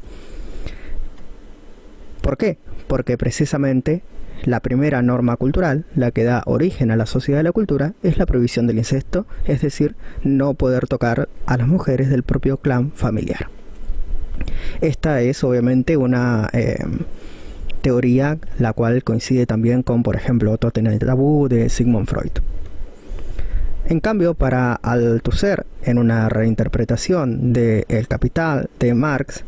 ¿Por qué? Porque precisamente la primera norma cultural, la que da origen a la sociedad de la cultura, es la prohibición del incesto, es decir, no poder tocar a las mujeres del propio clan familiar. Esta es obviamente una teoría la cual coincide también con, por ejemplo, Totem el tabú de Sigmund Freud. En cambio, para Althusser, en una reinterpretación de El Capital de Marx,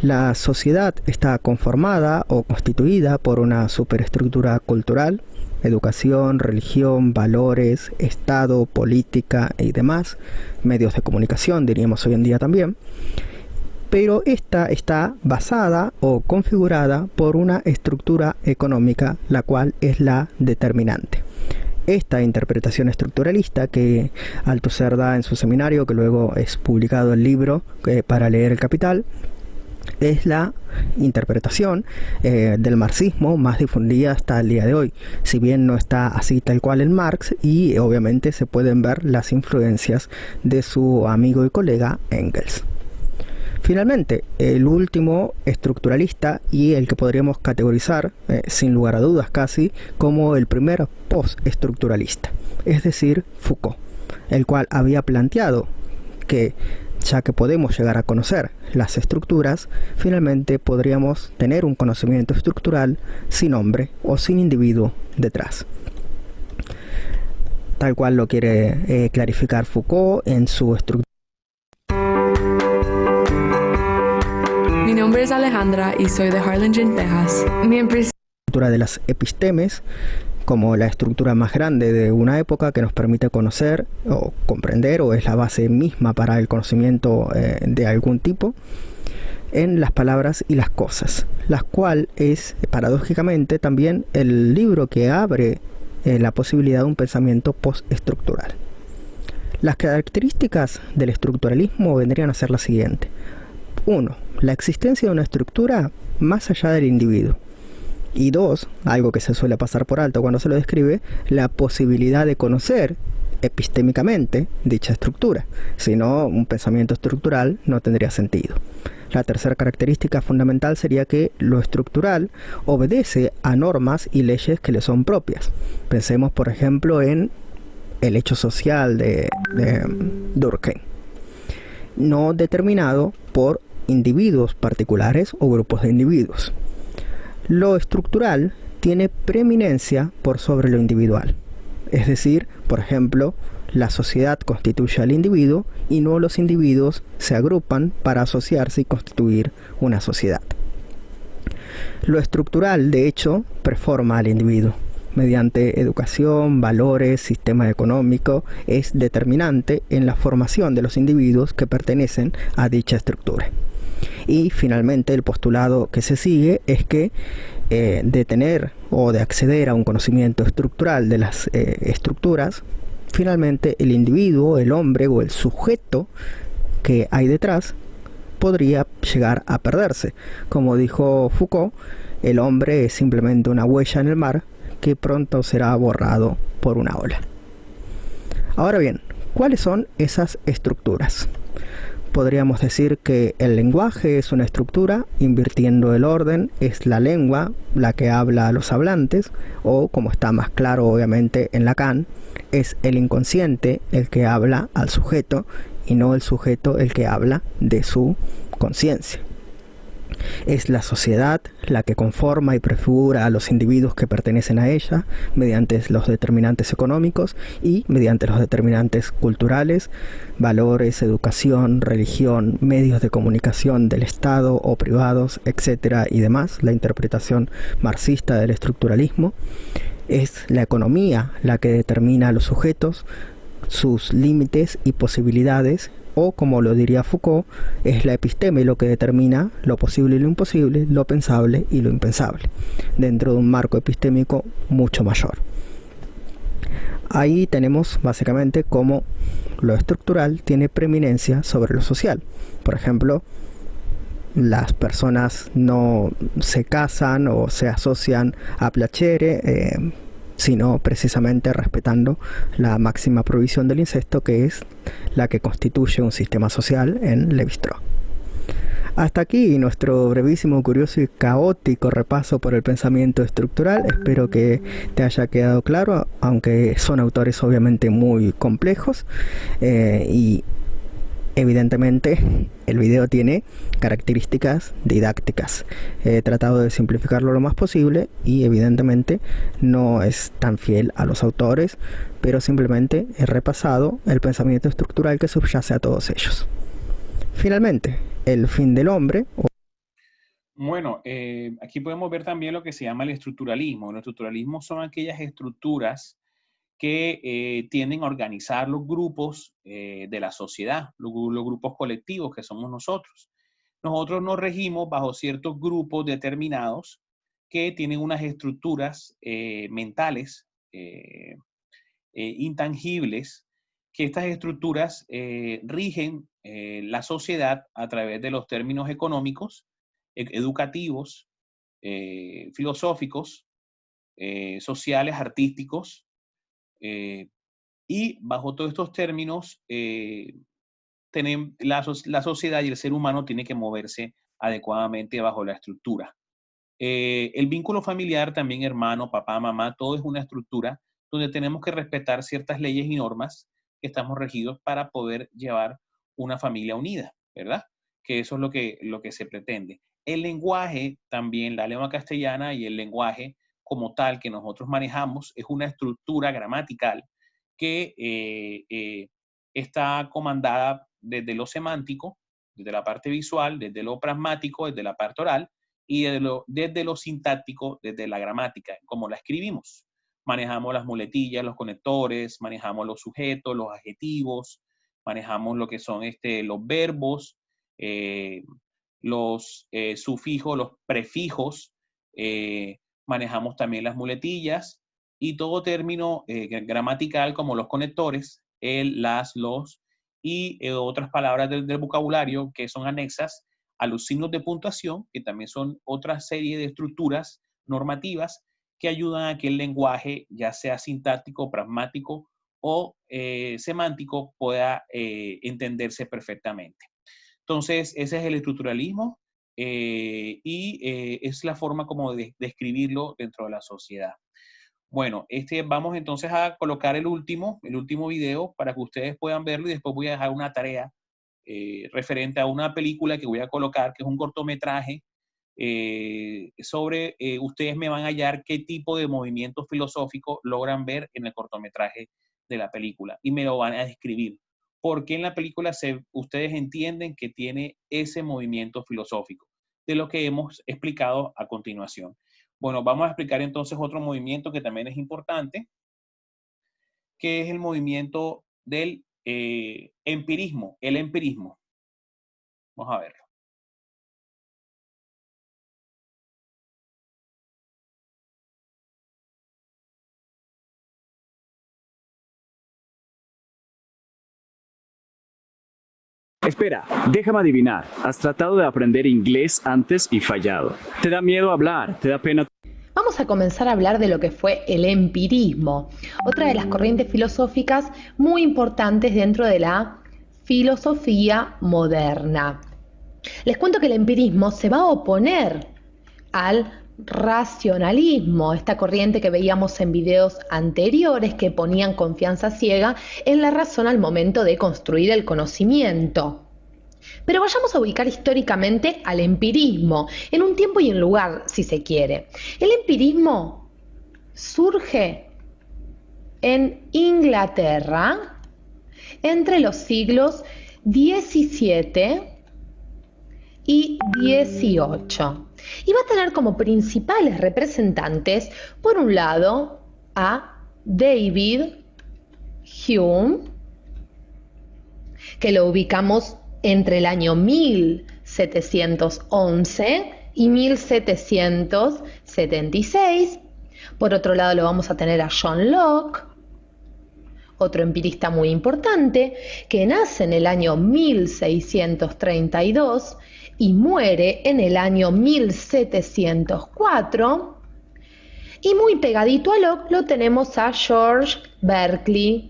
la sociedad está conformada o constituida por una superestructura cultural, educación, religión, valores, Estado, política y demás, medios de comunicación, diríamos hoy en día también, pero esta está basada o configurada por una estructura económica, la cual es la determinante. Esta interpretación estructuralista que Althusser da en su seminario, que luego es publicado el libro para leer El Capital, es la interpretación del marxismo más difundida hasta el día de hoy, si bien no está así tal cual en Marx, y obviamente se pueden ver las influencias de su amigo y colega Engels. Finalmente, el último estructuralista y el que podríamos categorizar, sin lugar a dudas casi, como el primer postestructuralista, es decir, Foucault, el cual había planteado que, ya que podemos llegar a conocer las estructuras, finalmente podríamos tener un conocimiento estructural sin hombre o sin individuo detrás. Tal cual lo quiere clarificar Foucault en su estructura. Mi nombre es Alejandra y soy de Harlingen, Texas. Estructura de las epistemes, como la estructura más grande de una época que nos permite conocer o comprender, o es la base misma para el conocimiento de algún tipo, en las palabras y las cosas, la cual es paradójicamente también el libro que abre la posibilidad de un pensamiento postestructural. Las características del estructuralismo vendrían a ser las siguientes. 1. La existencia de una estructura más allá del individuo. Y 2, algo que se suele pasar por alto cuando se lo describe, la posibilidad de conocer epistémicamente dicha estructura. Si no, un pensamiento estructural no tendría sentido. La tercera característica fundamental sería que lo estructural obedece a normas y leyes que le son propias. Pensemos, por ejemplo, en el hecho social de Durkheim, no determinado por individuos particulares o grupos de individuos. Lo estructural tiene preeminencia por sobre lo individual. Es decir, por ejemplo, la sociedad constituye al individuo y no los individuos se agrupan para asociarse y constituir una sociedad. Lo estructural, de hecho, preforma al individuo. Mediante educación, valores, sistema económico, es determinante en la formación de los individuos que pertenecen a dicha estructura. Y finalmente el postulado que se sigue es que de tener o de acceder a un conocimiento estructural de las estructuras, finalmente el individuo, el hombre o el sujeto que hay detrás podría llegar a perderse. Como dijo Foucault, el hombre es simplemente una huella en el mar que pronto será borrado por una ola. Ahora bien, ¿cuáles son esas estructuras? Podríamos decir que el lenguaje es una estructura, invirtiendo el orden, es la lengua la que habla a los hablantes, o como está más claro obviamente en Lacan, es el inconsciente el que habla al sujeto y no el sujeto el que habla de su conciencia. Es la sociedad la que conforma y prefigura a los individuos que pertenecen a ella mediante los determinantes económicos y mediante los determinantes culturales, valores, educación, religión, medios de comunicación del Estado o privados, etcétera y demás. La interpretación marxista del estructuralismo. Es la economía la que determina a los sujetos, sus límites y posibilidades, o como lo diría Foucault, es la episteme lo que determina lo posible y lo imposible, lo pensable y lo impensable, dentro de un marco epistémico mucho mayor. Ahí tenemos básicamente cómo lo estructural tiene preeminencia sobre lo social. Por ejemplo, las personas no se casan o se asocian a placere, sino precisamente respetando la máxima prohibición del incesto, que es la que constituye un sistema social en Lévi-Strauss. Hasta aquí nuestro brevísimo, curioso y caótico repaso por el pensamiento estructural. Espero que te haya quedado claro, aunque son autores obviamente muy complejos y evidentemente el video tiene características didácticas. He tratado de simplificarlo lo más posible y evidentemente no es tan fiel a los autores, pero simplemente he repasado el pensamiento estructural que subyace a todos ellos. Finalmente, el fin del hombre. Bueno, aquí podemos ver también lo que se llama el estructuralismo. El estructuralismo son aquellas estructuras que tienden a organizar los grupos de la sociedad, los grupos colectivos que somos nosotros. Nosotros nos regimos bajo ciertos grupos determinados que tienen unas estructuras mentales intangibles, que estas estructuras rigen la sociedad a través de los términos económicos, educativos, filosóficos, sociales, artísticos, y bajo todos estos términos, la sociedad y el ser humano tiene que moverse adecuadamente bajo la estructura. El vínculo familiar también, hermano, papá, mamá, todo es una estructura donde tenemos que respetar ciertas leyes y normas que estamos regidos para poder llevar una familia unida, ¿verdad? Que eso es lo que se pretende. El lenguaje también, la lengua castellana y el lenguaje como tal que nosotros manejamos es una estructura gramatical que está comandada desde lo semántico, desde la parte visual, desde lo pragmático, desde la parte oral, y desde lo sintáctico, desde la gramática, como la escribimos. Manejamos las muletillas, los conectores, manejamos los sujetos, los adjetivos, manejamos lo que son los verbos, los sufijos, los prefijos, manejamos también las muletillas y todo término gramatical como los conectores, el, las, los y otras palabras del vocabulario que son anexas a los signos de puntuación, que también son otra serie de estructuras normativas que ayudan a que el lenguaje, ya sea sintáctico, pragmático o semántico, pueda entenderse perfectamente. Entonces, ese es el estructuralismo es la forma como de describirlo dentro de la sociedad. Bueno, vamos entonces a colocar el último video para que ustedes puedan verlo y después voy a dejar una tarea referente a una película que voy a colocar, que es un cortometraje ustedes me van a hallar qué tipo de movimiento filosófico logran ver en el cortometraje de la película y me lo van a describir. ¿Por qué en la película ustedes entienden que tiene ese movimiento filosófico? De lo que hemos explicado a continuación. Bueno, vamos a explicar entonces otro movimiento que también es importante, que es el movimiento del empirismo, el empirismo. Vamos a verlo. Espera, déjame adivinar. Has tratado de aprender inglés antes y fallado. ¿Te da miedo hablar? ¿Te da pena? Vamos a comenzar a hablar de lo que fue el empirismo, otra de las corrientes filosóficas muy importantes dentro de la filosofía moderna. Les cuento que el empirismo se va a oponer al racionalismo, esta corriente que veíamos en videos anteriores que ponían confianza ciega en la razón al momento de construir el conocimiento. Pero vayamos a ubicar históricamente al empirismo, en un tiempo y en lugar, si se quiere. El empirismo surge en Inglaterra entre los siglos XVII y XVIII. Y va a tener como principales representantes, por un lado, a David Hume, que lo ubicamos entre el año 1711 y 1776. Por otro lado lo vamos a tener a John Locke, otro empirista muy importante, que nace en el año 1632 y muere en el año 1704. Y muy pegadito a Locke lo tenemos a George Berkeley,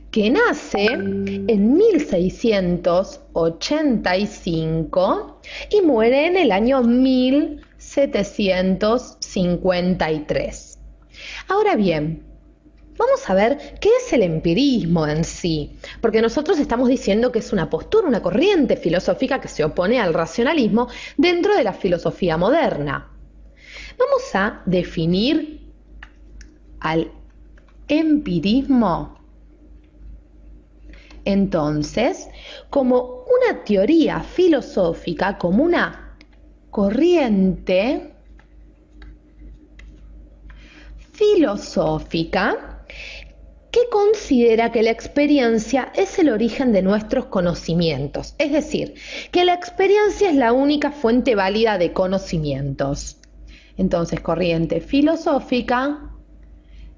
que nace en 1685 y muere en el año 1753. Ahora bien, vamos a ver qué es el empirismo en sí, porque nosotros estamos diciendo que es una postura, una corriente filosófica que se opone al racionalismo dentro de la filosofía moderna. Vamos a definir al empirismo entonces como una teoría filosófica, como una corriente filosófica que considera que la experiencia es el origen de nuestros conocimientos, es decir, que la experiencia es la única fuente válida de conocimientos. Entonces, corriente filosófica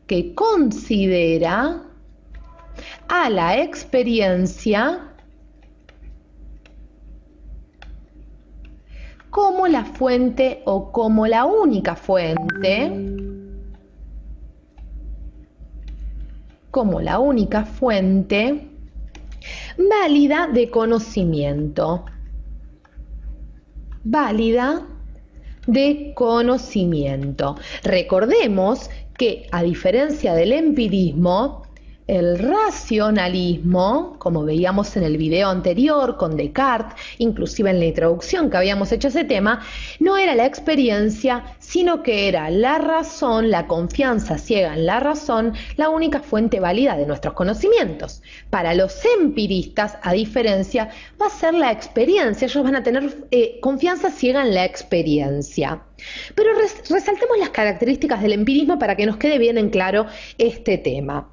que considera a la experiencia como la fuente o como la única fuente, válida de conocimiento. Válida de conocimiento. Recordemos que, a diferencia del empirismo, el racionalismo, como veíamos en el video anterior con Descartes, inclusive en la introducción que habíamos hecho a ese tema, no era la experiencia, sino que era la razón, la confianza ciega en la razón, la única fuente válida de nuestros conocimientos. Para los empiristas, a diferencia, va a ser la experiencia, ellos van a tener confianza ciega en la experiencia. Pero resaltemos las características del empirismo para que nos quede bien en claro este tema.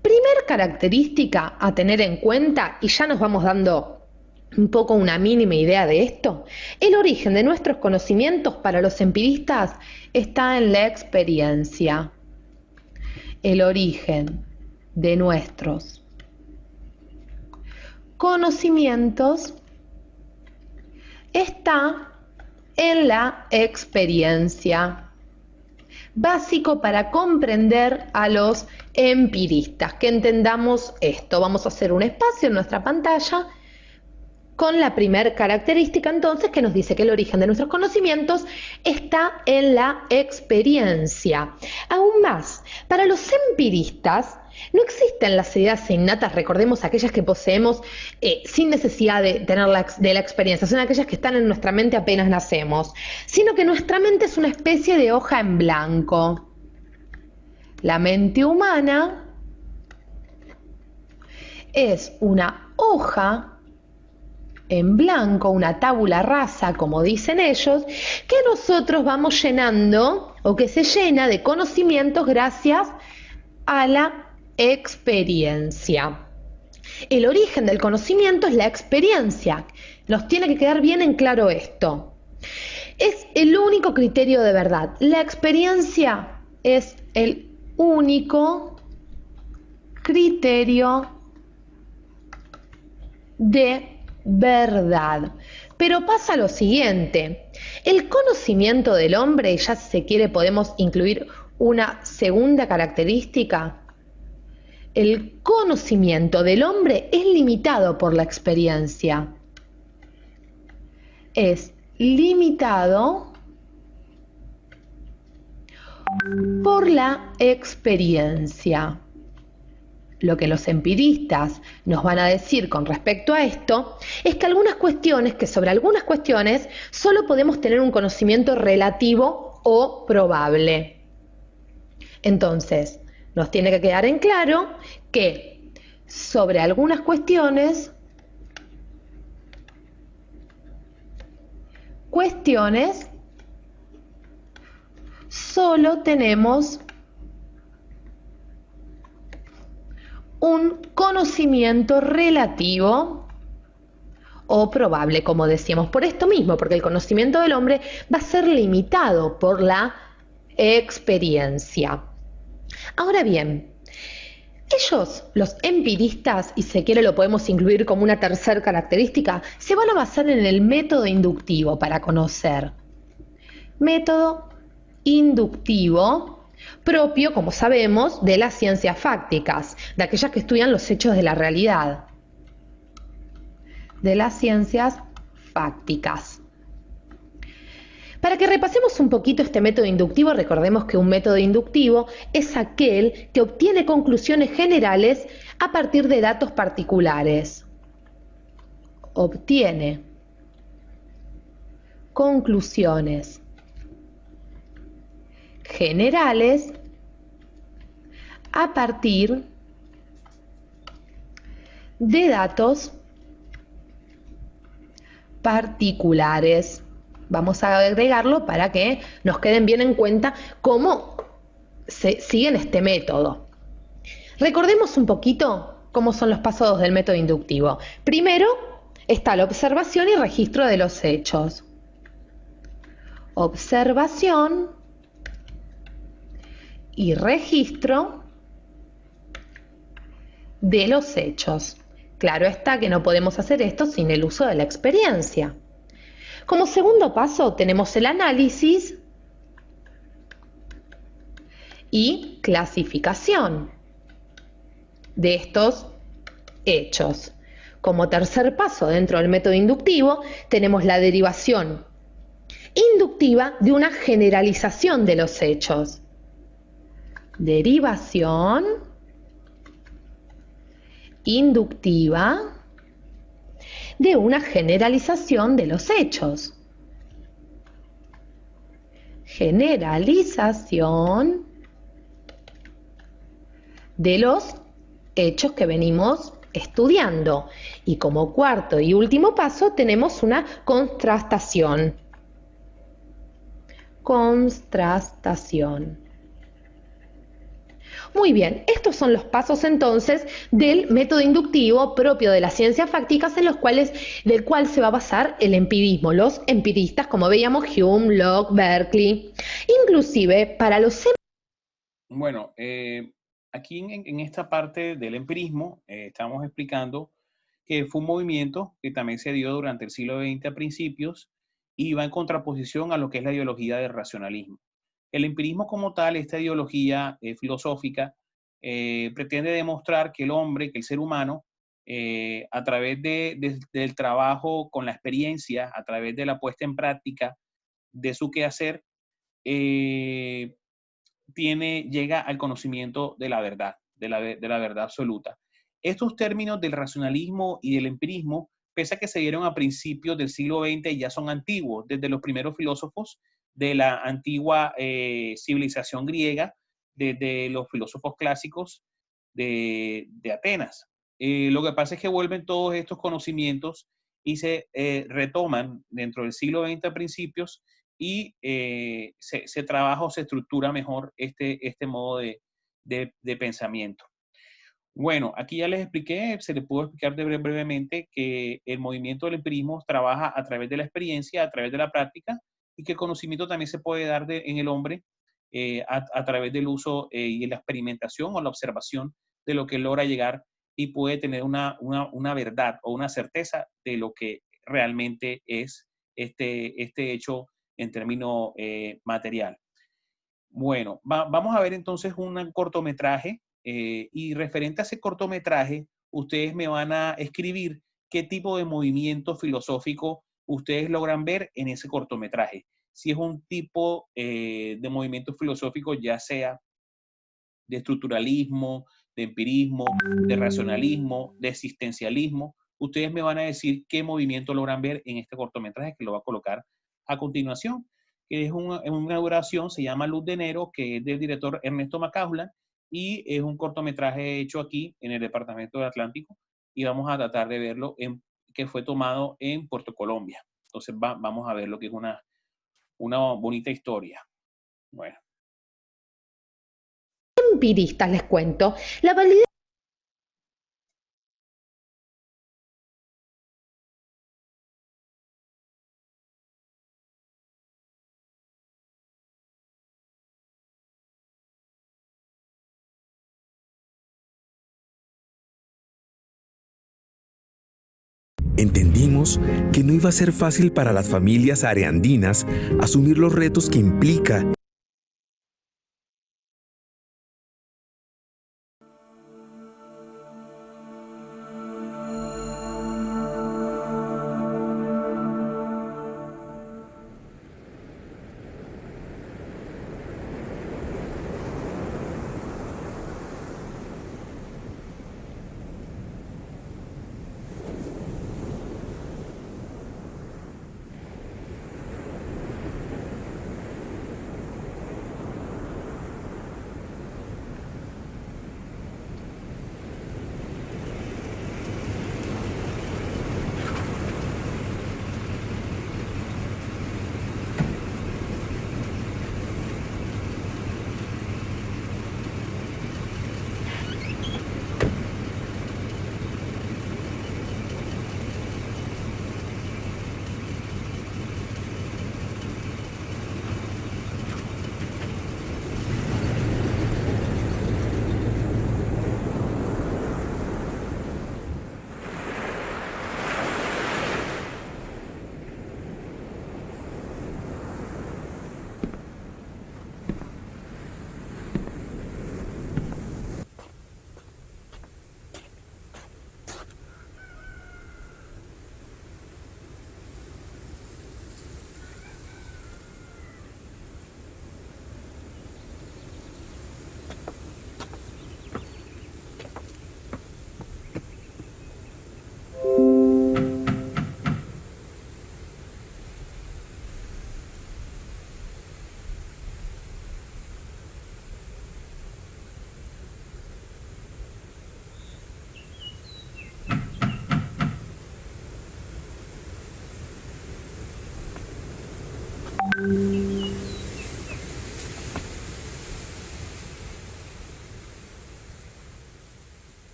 Primer característica a tener en cuenta, y ya nos vamos dando un poco una mínima idea de esto, el origen de nuestros conocimientos para los empiristas está en la experiencia. El origen de nuestros conocimientos está en la experiencia. Básico para comprender a los empiristas, que entendamos esto. Vamos a hacer un espacio en nuestra pantalla con la primera característica, entonces, que nos dice que el origen de nuestros conocimientos está en la experiencia. Aún más, para los empiristas no existen las ideas innatas, recordemos aquellas que poseemos sin necesidad de tener de la experiencia, son aquellas que están en nuestra mente apenas nacemos, sino que nuestra mente es una especie de hoja en blanco. La mente humana es una hoja en blanco, una tabula rasa, como dicen ellos, que nosotros vamos llenando o que se llena de conocimientos gracias a la experiencia. El origen del conocimiento es la experiencia. Nos tiene que quedar bien en claro esto. Es el único criterio de verdad. La experiencia es el único criterio de verdad. Pero pasa lo siguiente, el conocimiento del hombre, y ya si se quiere podemos incluir una segunda característica, el conocimiento del hombre es limitado por la experiencia. Es limitado por la experiencia. Lo que los empiristas nos van a decir con respecto a esto es que sobre algunas cuestiones solo podemos tener un conocimiento relativo o probable. Entonces, nos tiene que quedar en claro que sobre algunas cuestiones solo tenemos un conocimiento relativo o probable, como decíamos, por esto mismo, porque el conocimiento del hombre va a ser limitado por la experiencia. Ahora bien, ellos, los empiristas, y si quiere lo podemos incluir como una tercera característica, se van a basar en el método inductivo para conocer. Método inductivo propio, como sabemos, de las ciencias fácticas, de aquellas que estudian los hechos de la realidad. De las ciencias fácticas. Para que repasemos un poquito este método inductivo, recordemos que un método inductivo es aquel que obtiene conclusiones generales a partir de datos particulares. Obtiene conclusiones generales a partir de datos particulares. Vamos a agregarlo para que nos queden bien en cuenta cómo se siguen este método. Recordemos un poquito cómo son los pasos del método inductivo. Primero está la observación y registro de los hechos. Observación y registro de los hechos. Claro está que no podemos hacer esto sin el uso de la experiencia. Como segundo paso tenemos el análisis y clasificación de estos hechos. Como tercer paso dentro del método inductivo tenemos la derivación inductiva de una generalización de los hechos. Derivación inductiva de una generalización de los hechos. Generalización de los hechos que venimos estudiando. Y como cuarto y último paso tenemos una contrastación. Contrastación. Muy bien, estos son los pasos entonces del método inductivo propio de las ciencias fácticas del cual se va a basar el empirismo, los empiristas como veíamos Hume, Locke, Berkeley. Inclusive para los... Bueno, aquí en esta parte del empirismo estamos explicando que fue un movimiento que también se dio durante el siglo XX a principios y va en contraposición a lo que es la ideología del racionalismo. El empirismo como tal, esta ideología filosófica, pretende demostrar que el hombre, que el ser humano, a través del trabajo con la experiencia, a través de la puesta en práctica de su quehacer, llega al conocimiento de la verdad, de la verdad absoluta. Estos términos del racionalismo y del empirismo, pese a que se dieron a principios del siglo XX, ya son antiguos, desde los primeros filósofos de la antigua civilización griega, desde los filósofos clásicos de Atenas. Lo que pasa es que vuelven todos estos conocimientos y se retoman dentro del siglo XX a principios y se trabaja o se estructura mejor este modo de pensamiento. Bueno, aquí ya les expliqué, se les pudo explicar brevemente que el movimiento del empirismo trabaja a través de la experiencia, a través de la práctica, y que el conocimiento también se puede dar en el hombre a través del uso y la experimentación o la observación de lo que él logra llegar y puede tener una verdad o una certeza de lo que realmente es este hecho en términos material. Bueno, vamos a ver entonces un cortometraje y referente a ese cortometraje, ustedes me van a escribir qué tipo de movimiento filosófico ustedes logran ver en ese cortometraje. Si es un tipo de movimiento filosófico, ya sea de estructuralismo, de empirismo, de racionalismo, de existencialismo, ustedes me van a decir qué movimiento logran ver en este cortometraje que lo va a colocar a continuación, que es una duración, se llama Luz de Enero, que es del director Ernesto Macaulay, y es un cortometraje hecho aquí en el departamento del Atlántico, y vamos a tratar de verlo, que fue tomado en Puerto Colombia. Entonces vamos a ver lo que es una bonita historia. Bueno. Empiristas les cuento, la validez Entendimos que no iba a ser fácil para las familias areandinas asumir los retos que implica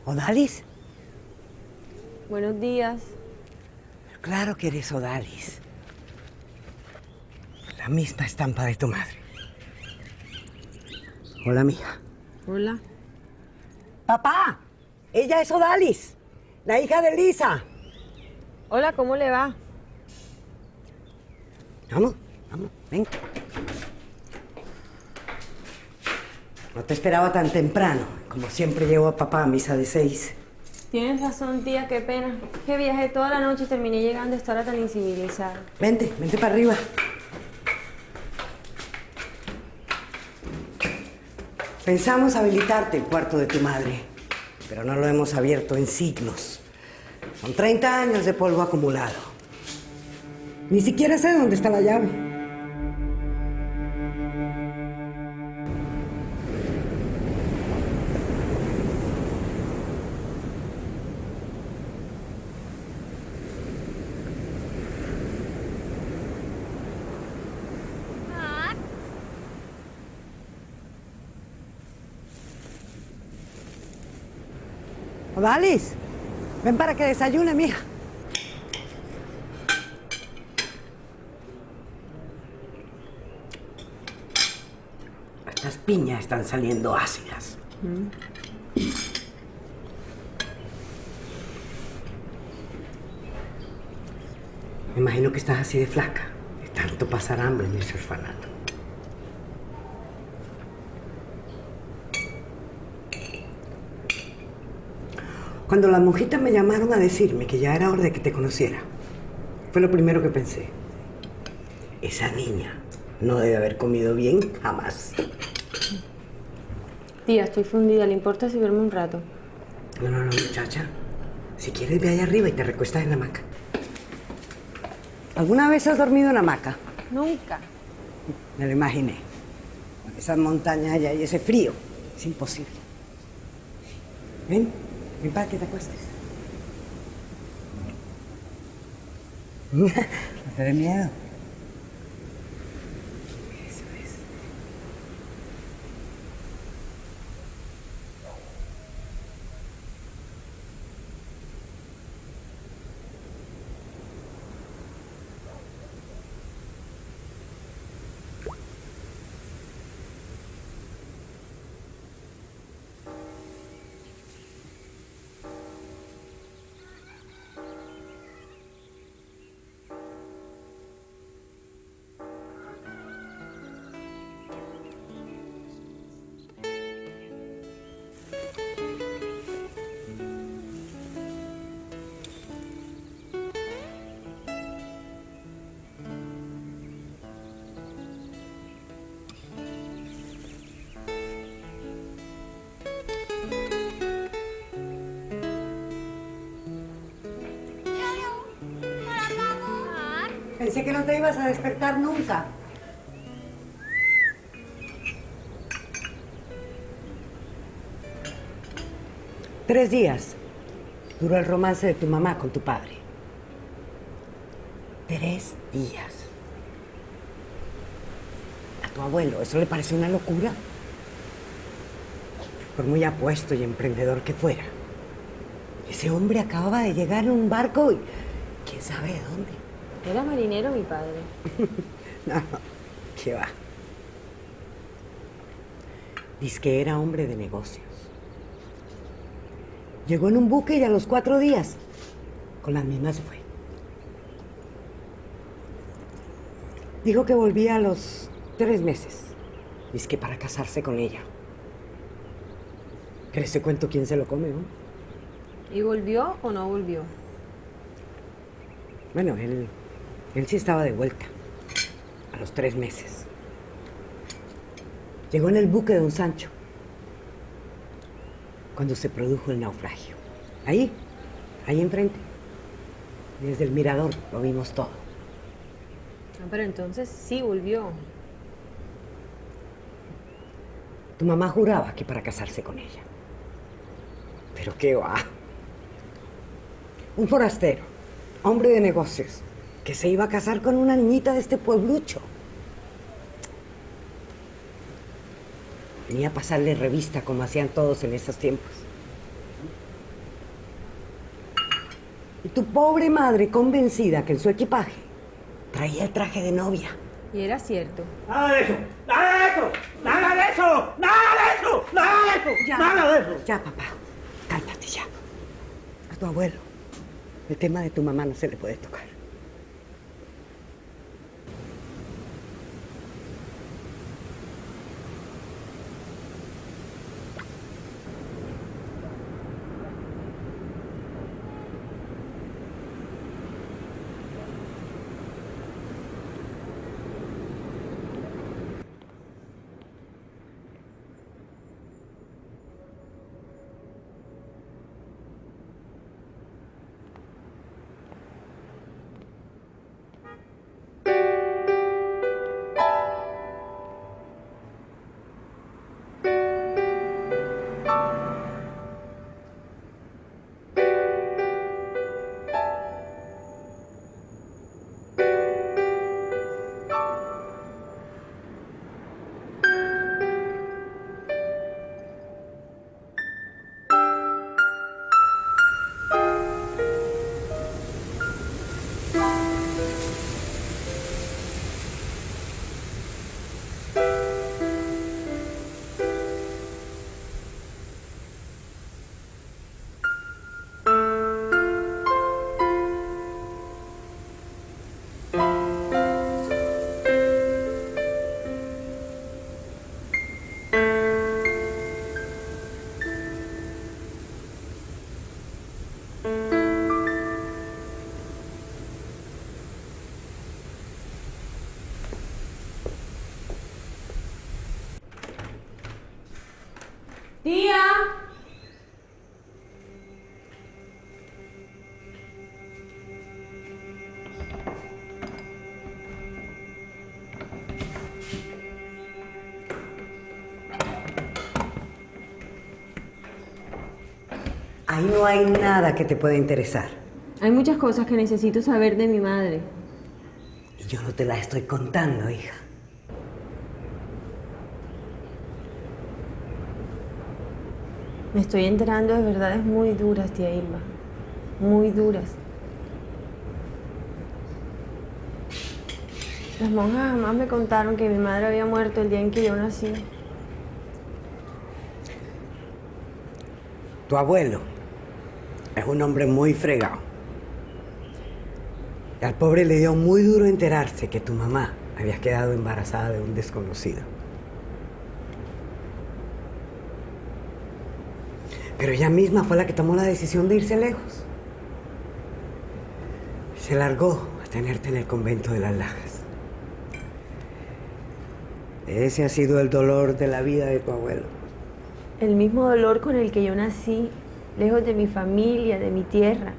¿Odalis? Buenos días. Claro que eres Odalis. La misma estampa de tu madre. Hola, mija. Hola. ¡Papá! Ella es Odalis, la hija de Lisa. Hola, ¿cómo le va? Vamos, ven. No te esperaba tan temprano. Como siempre llevo a papá a misa de 6. Tienes razón, tía, qué pena. Que viajé toda la noche y terminé llegando a esta hora tan incivilizada. Vente para arriba. Pensamos habilitarte el cuarto de tu madre, pero no lo hemos abierto en siglos. Son 30 años de polvo acumulado. Ni siquiera sé dónde está la llave. Odalis, ven para que desayune, mija. Estas piñas están saliendo ácidas. Me imagino que estás así de flaca, de tanto pasar hambre en ese orfanato. Cuando las monjitas me llamaron a decirme que ya era hora de que te conociera, fue lo primero que pensé. Esa niña no debe haber comido bien jamás. Tía, estoy fundida. ¿Le importa si verme un rato? No, muchacha. Si quieres, ve allá arriba y te recuestas en la hamaca. ¿Alguna vez has dormido en hamaca? Nunca. Me lo imaginé. Con esas montañas allá y ese frío. Es imposible. Ven para que te acuestes. No te dé miedo. Eso es. Pensé que no te ibas a despertar nunca. Tres días duró el romance de tu mamá con tu padre. 3 días. A tu abuelo, ¿eso le pareció una locura? Por muy apuesto y emprendedor que fuera. Ese hombre acababa de llegar en un barco y quién sabe de dónde. Era marinero mi padre. No, qué va. Dice que era hombre de negocios. Llegó en un buque y a los 4 días, con las mismas se fue. Dijo que volvía a los 3 meses. Dice que para casarse con ella. ¿Pero ese cuento quién se lo come, no? ¿Y volvió o no volvió? Bueno, él sí estaba de vuelta. A los 3 meses. Llegó en el buque de don Sancho. Cuando se produjo el naufragio. Ahí enfrente. Desde el mirador lo vimos todo. Ah, pero entonces sí volvió. Tu mamá juraba que para casarse con ella. Pero qué va. Un forastero, hombre de negocios, que se iba a casar con una niñita de este pueblucho. Venía a pasarle revista como hacían todos en esos tiempos. Y tu pobre madre convencida que en su equipaje traía el traje de novia. Y era cierto. ¡Nada de eso! ¡Nada de eso! ¡Nada de eso! ¡Nada de eso! ¡Nada de eso! Ya, ¡Nada de eso! Ya, papá. Cálmate ya. A tu abuelo, el tema de tu mamá no se le puede tocar. ¡Tía! Ahí no hay nada que te pueda interesar. Hay muchas cosas que necesito saber de mi madre. Y yo no te las estoy contando, hija. Me estoy enterando de verdades muy duras, tía Irma. Muy duras. Las monjas jamás me contaron que mi madre había muerto el día en que yo nací. Tu abuelo es un hombre muy fregado. Y al pobre le dio muy duro enterarse que tu mamá había quedado embarazada de un desconocido. Pero ella misma fue la que tomó la decisión de irse lejos. Se largó a tenerte en el convento de las Lajas. Ese ha sido el dolor de la vida de tu abuelo. El mismo dolor con el que yo nací, lejos de mi familia, de mi tierra.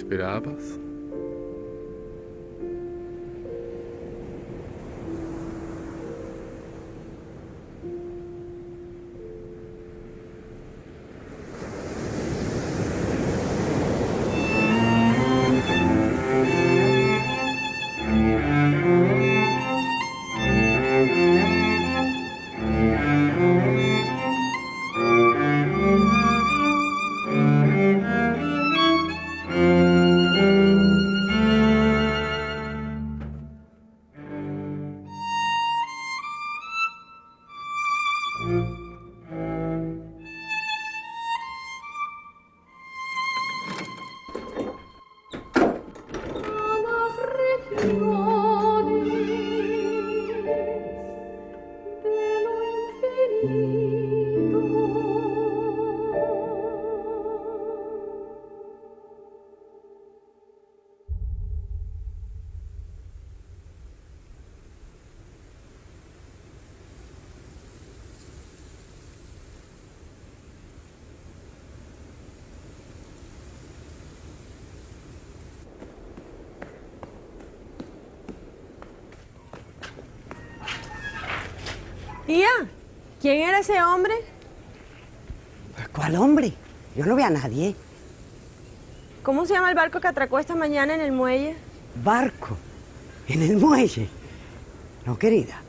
esperabas? Tía, ¿quién era ese hombre? ¿Cuál hombre? Yo no veo a nadie. ¿Cómo se llama el barco que atracó esta mañana en el muelle? ¿Barco? ¿En el muelle? No, querida.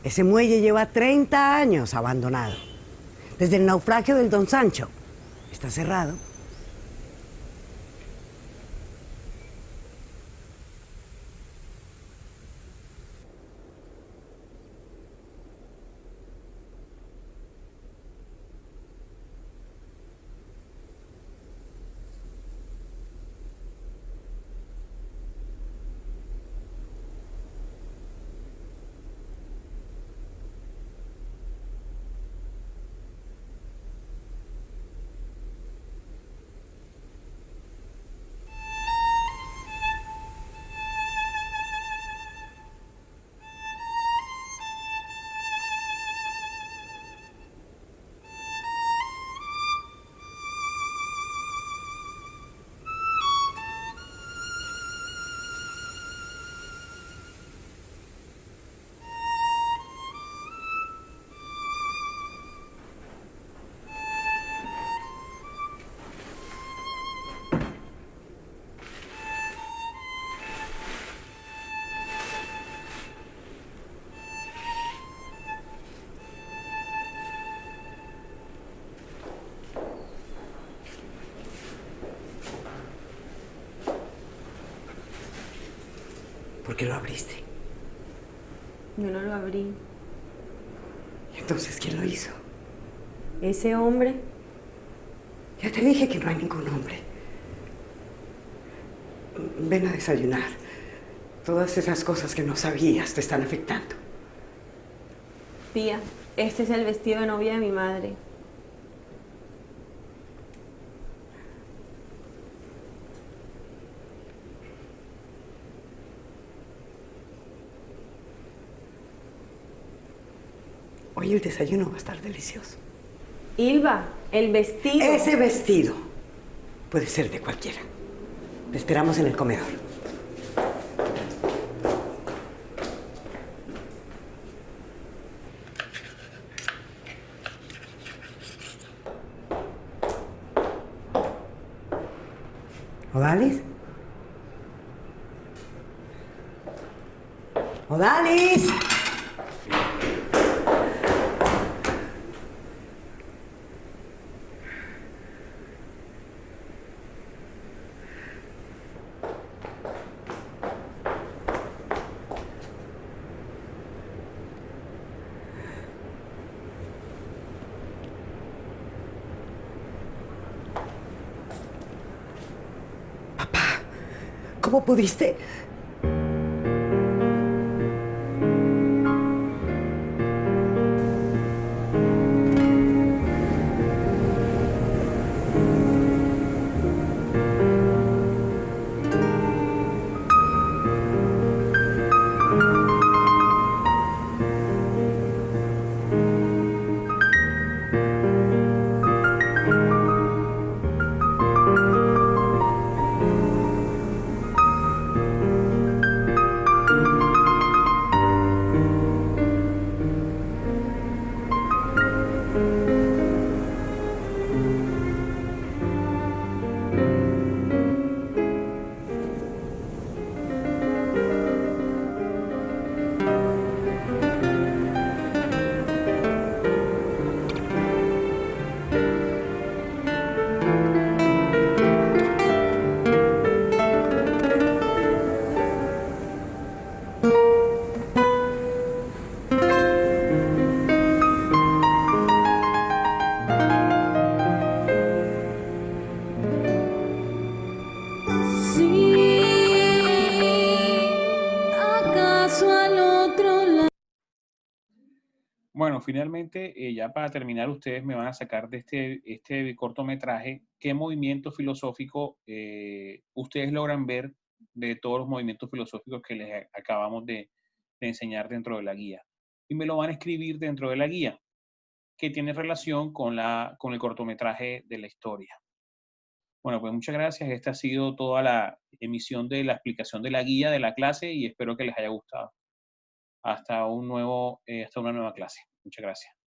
Ese muelle lleva 30 años abandonado. Desde el naufragio del Don Sancho. Está cerrado. ¿Por qué lo abriste? Yo no lo abrí. Entonces, ¿quién lo hizo? Ese hombre. Ya te dije que no hay ningún hombre. Ven a desayunar. Todas esas cosas que no sabías te están afectando. Tía, este es el vestido de novia de mi madre. Hoy el desayuno va a estar delicioso. Ilva, el vestido. Ese vestido puede ser de cualquiera. Te esperamos en el comedor. ¿Odalis? ¡Odalis! ¿Cómo pudiste? Bueno, finalmente, ya para terminar, ustedes me van a sacar de este cortometraje qué movimiento filosófico ustedes logran ver de todos los movimientos filosóficos que les acabamos de enseñar dentro de la guía. Y me lo van a escribir dentro de la guía, que tiene relación con el cortometraje de la historia. Bueno, pues muchas gracias. Esta ha sido toda la emisión de la explicación de la guía de la clase y espero que les haya gustado. Hasta una nueva clase. Muchas gracias.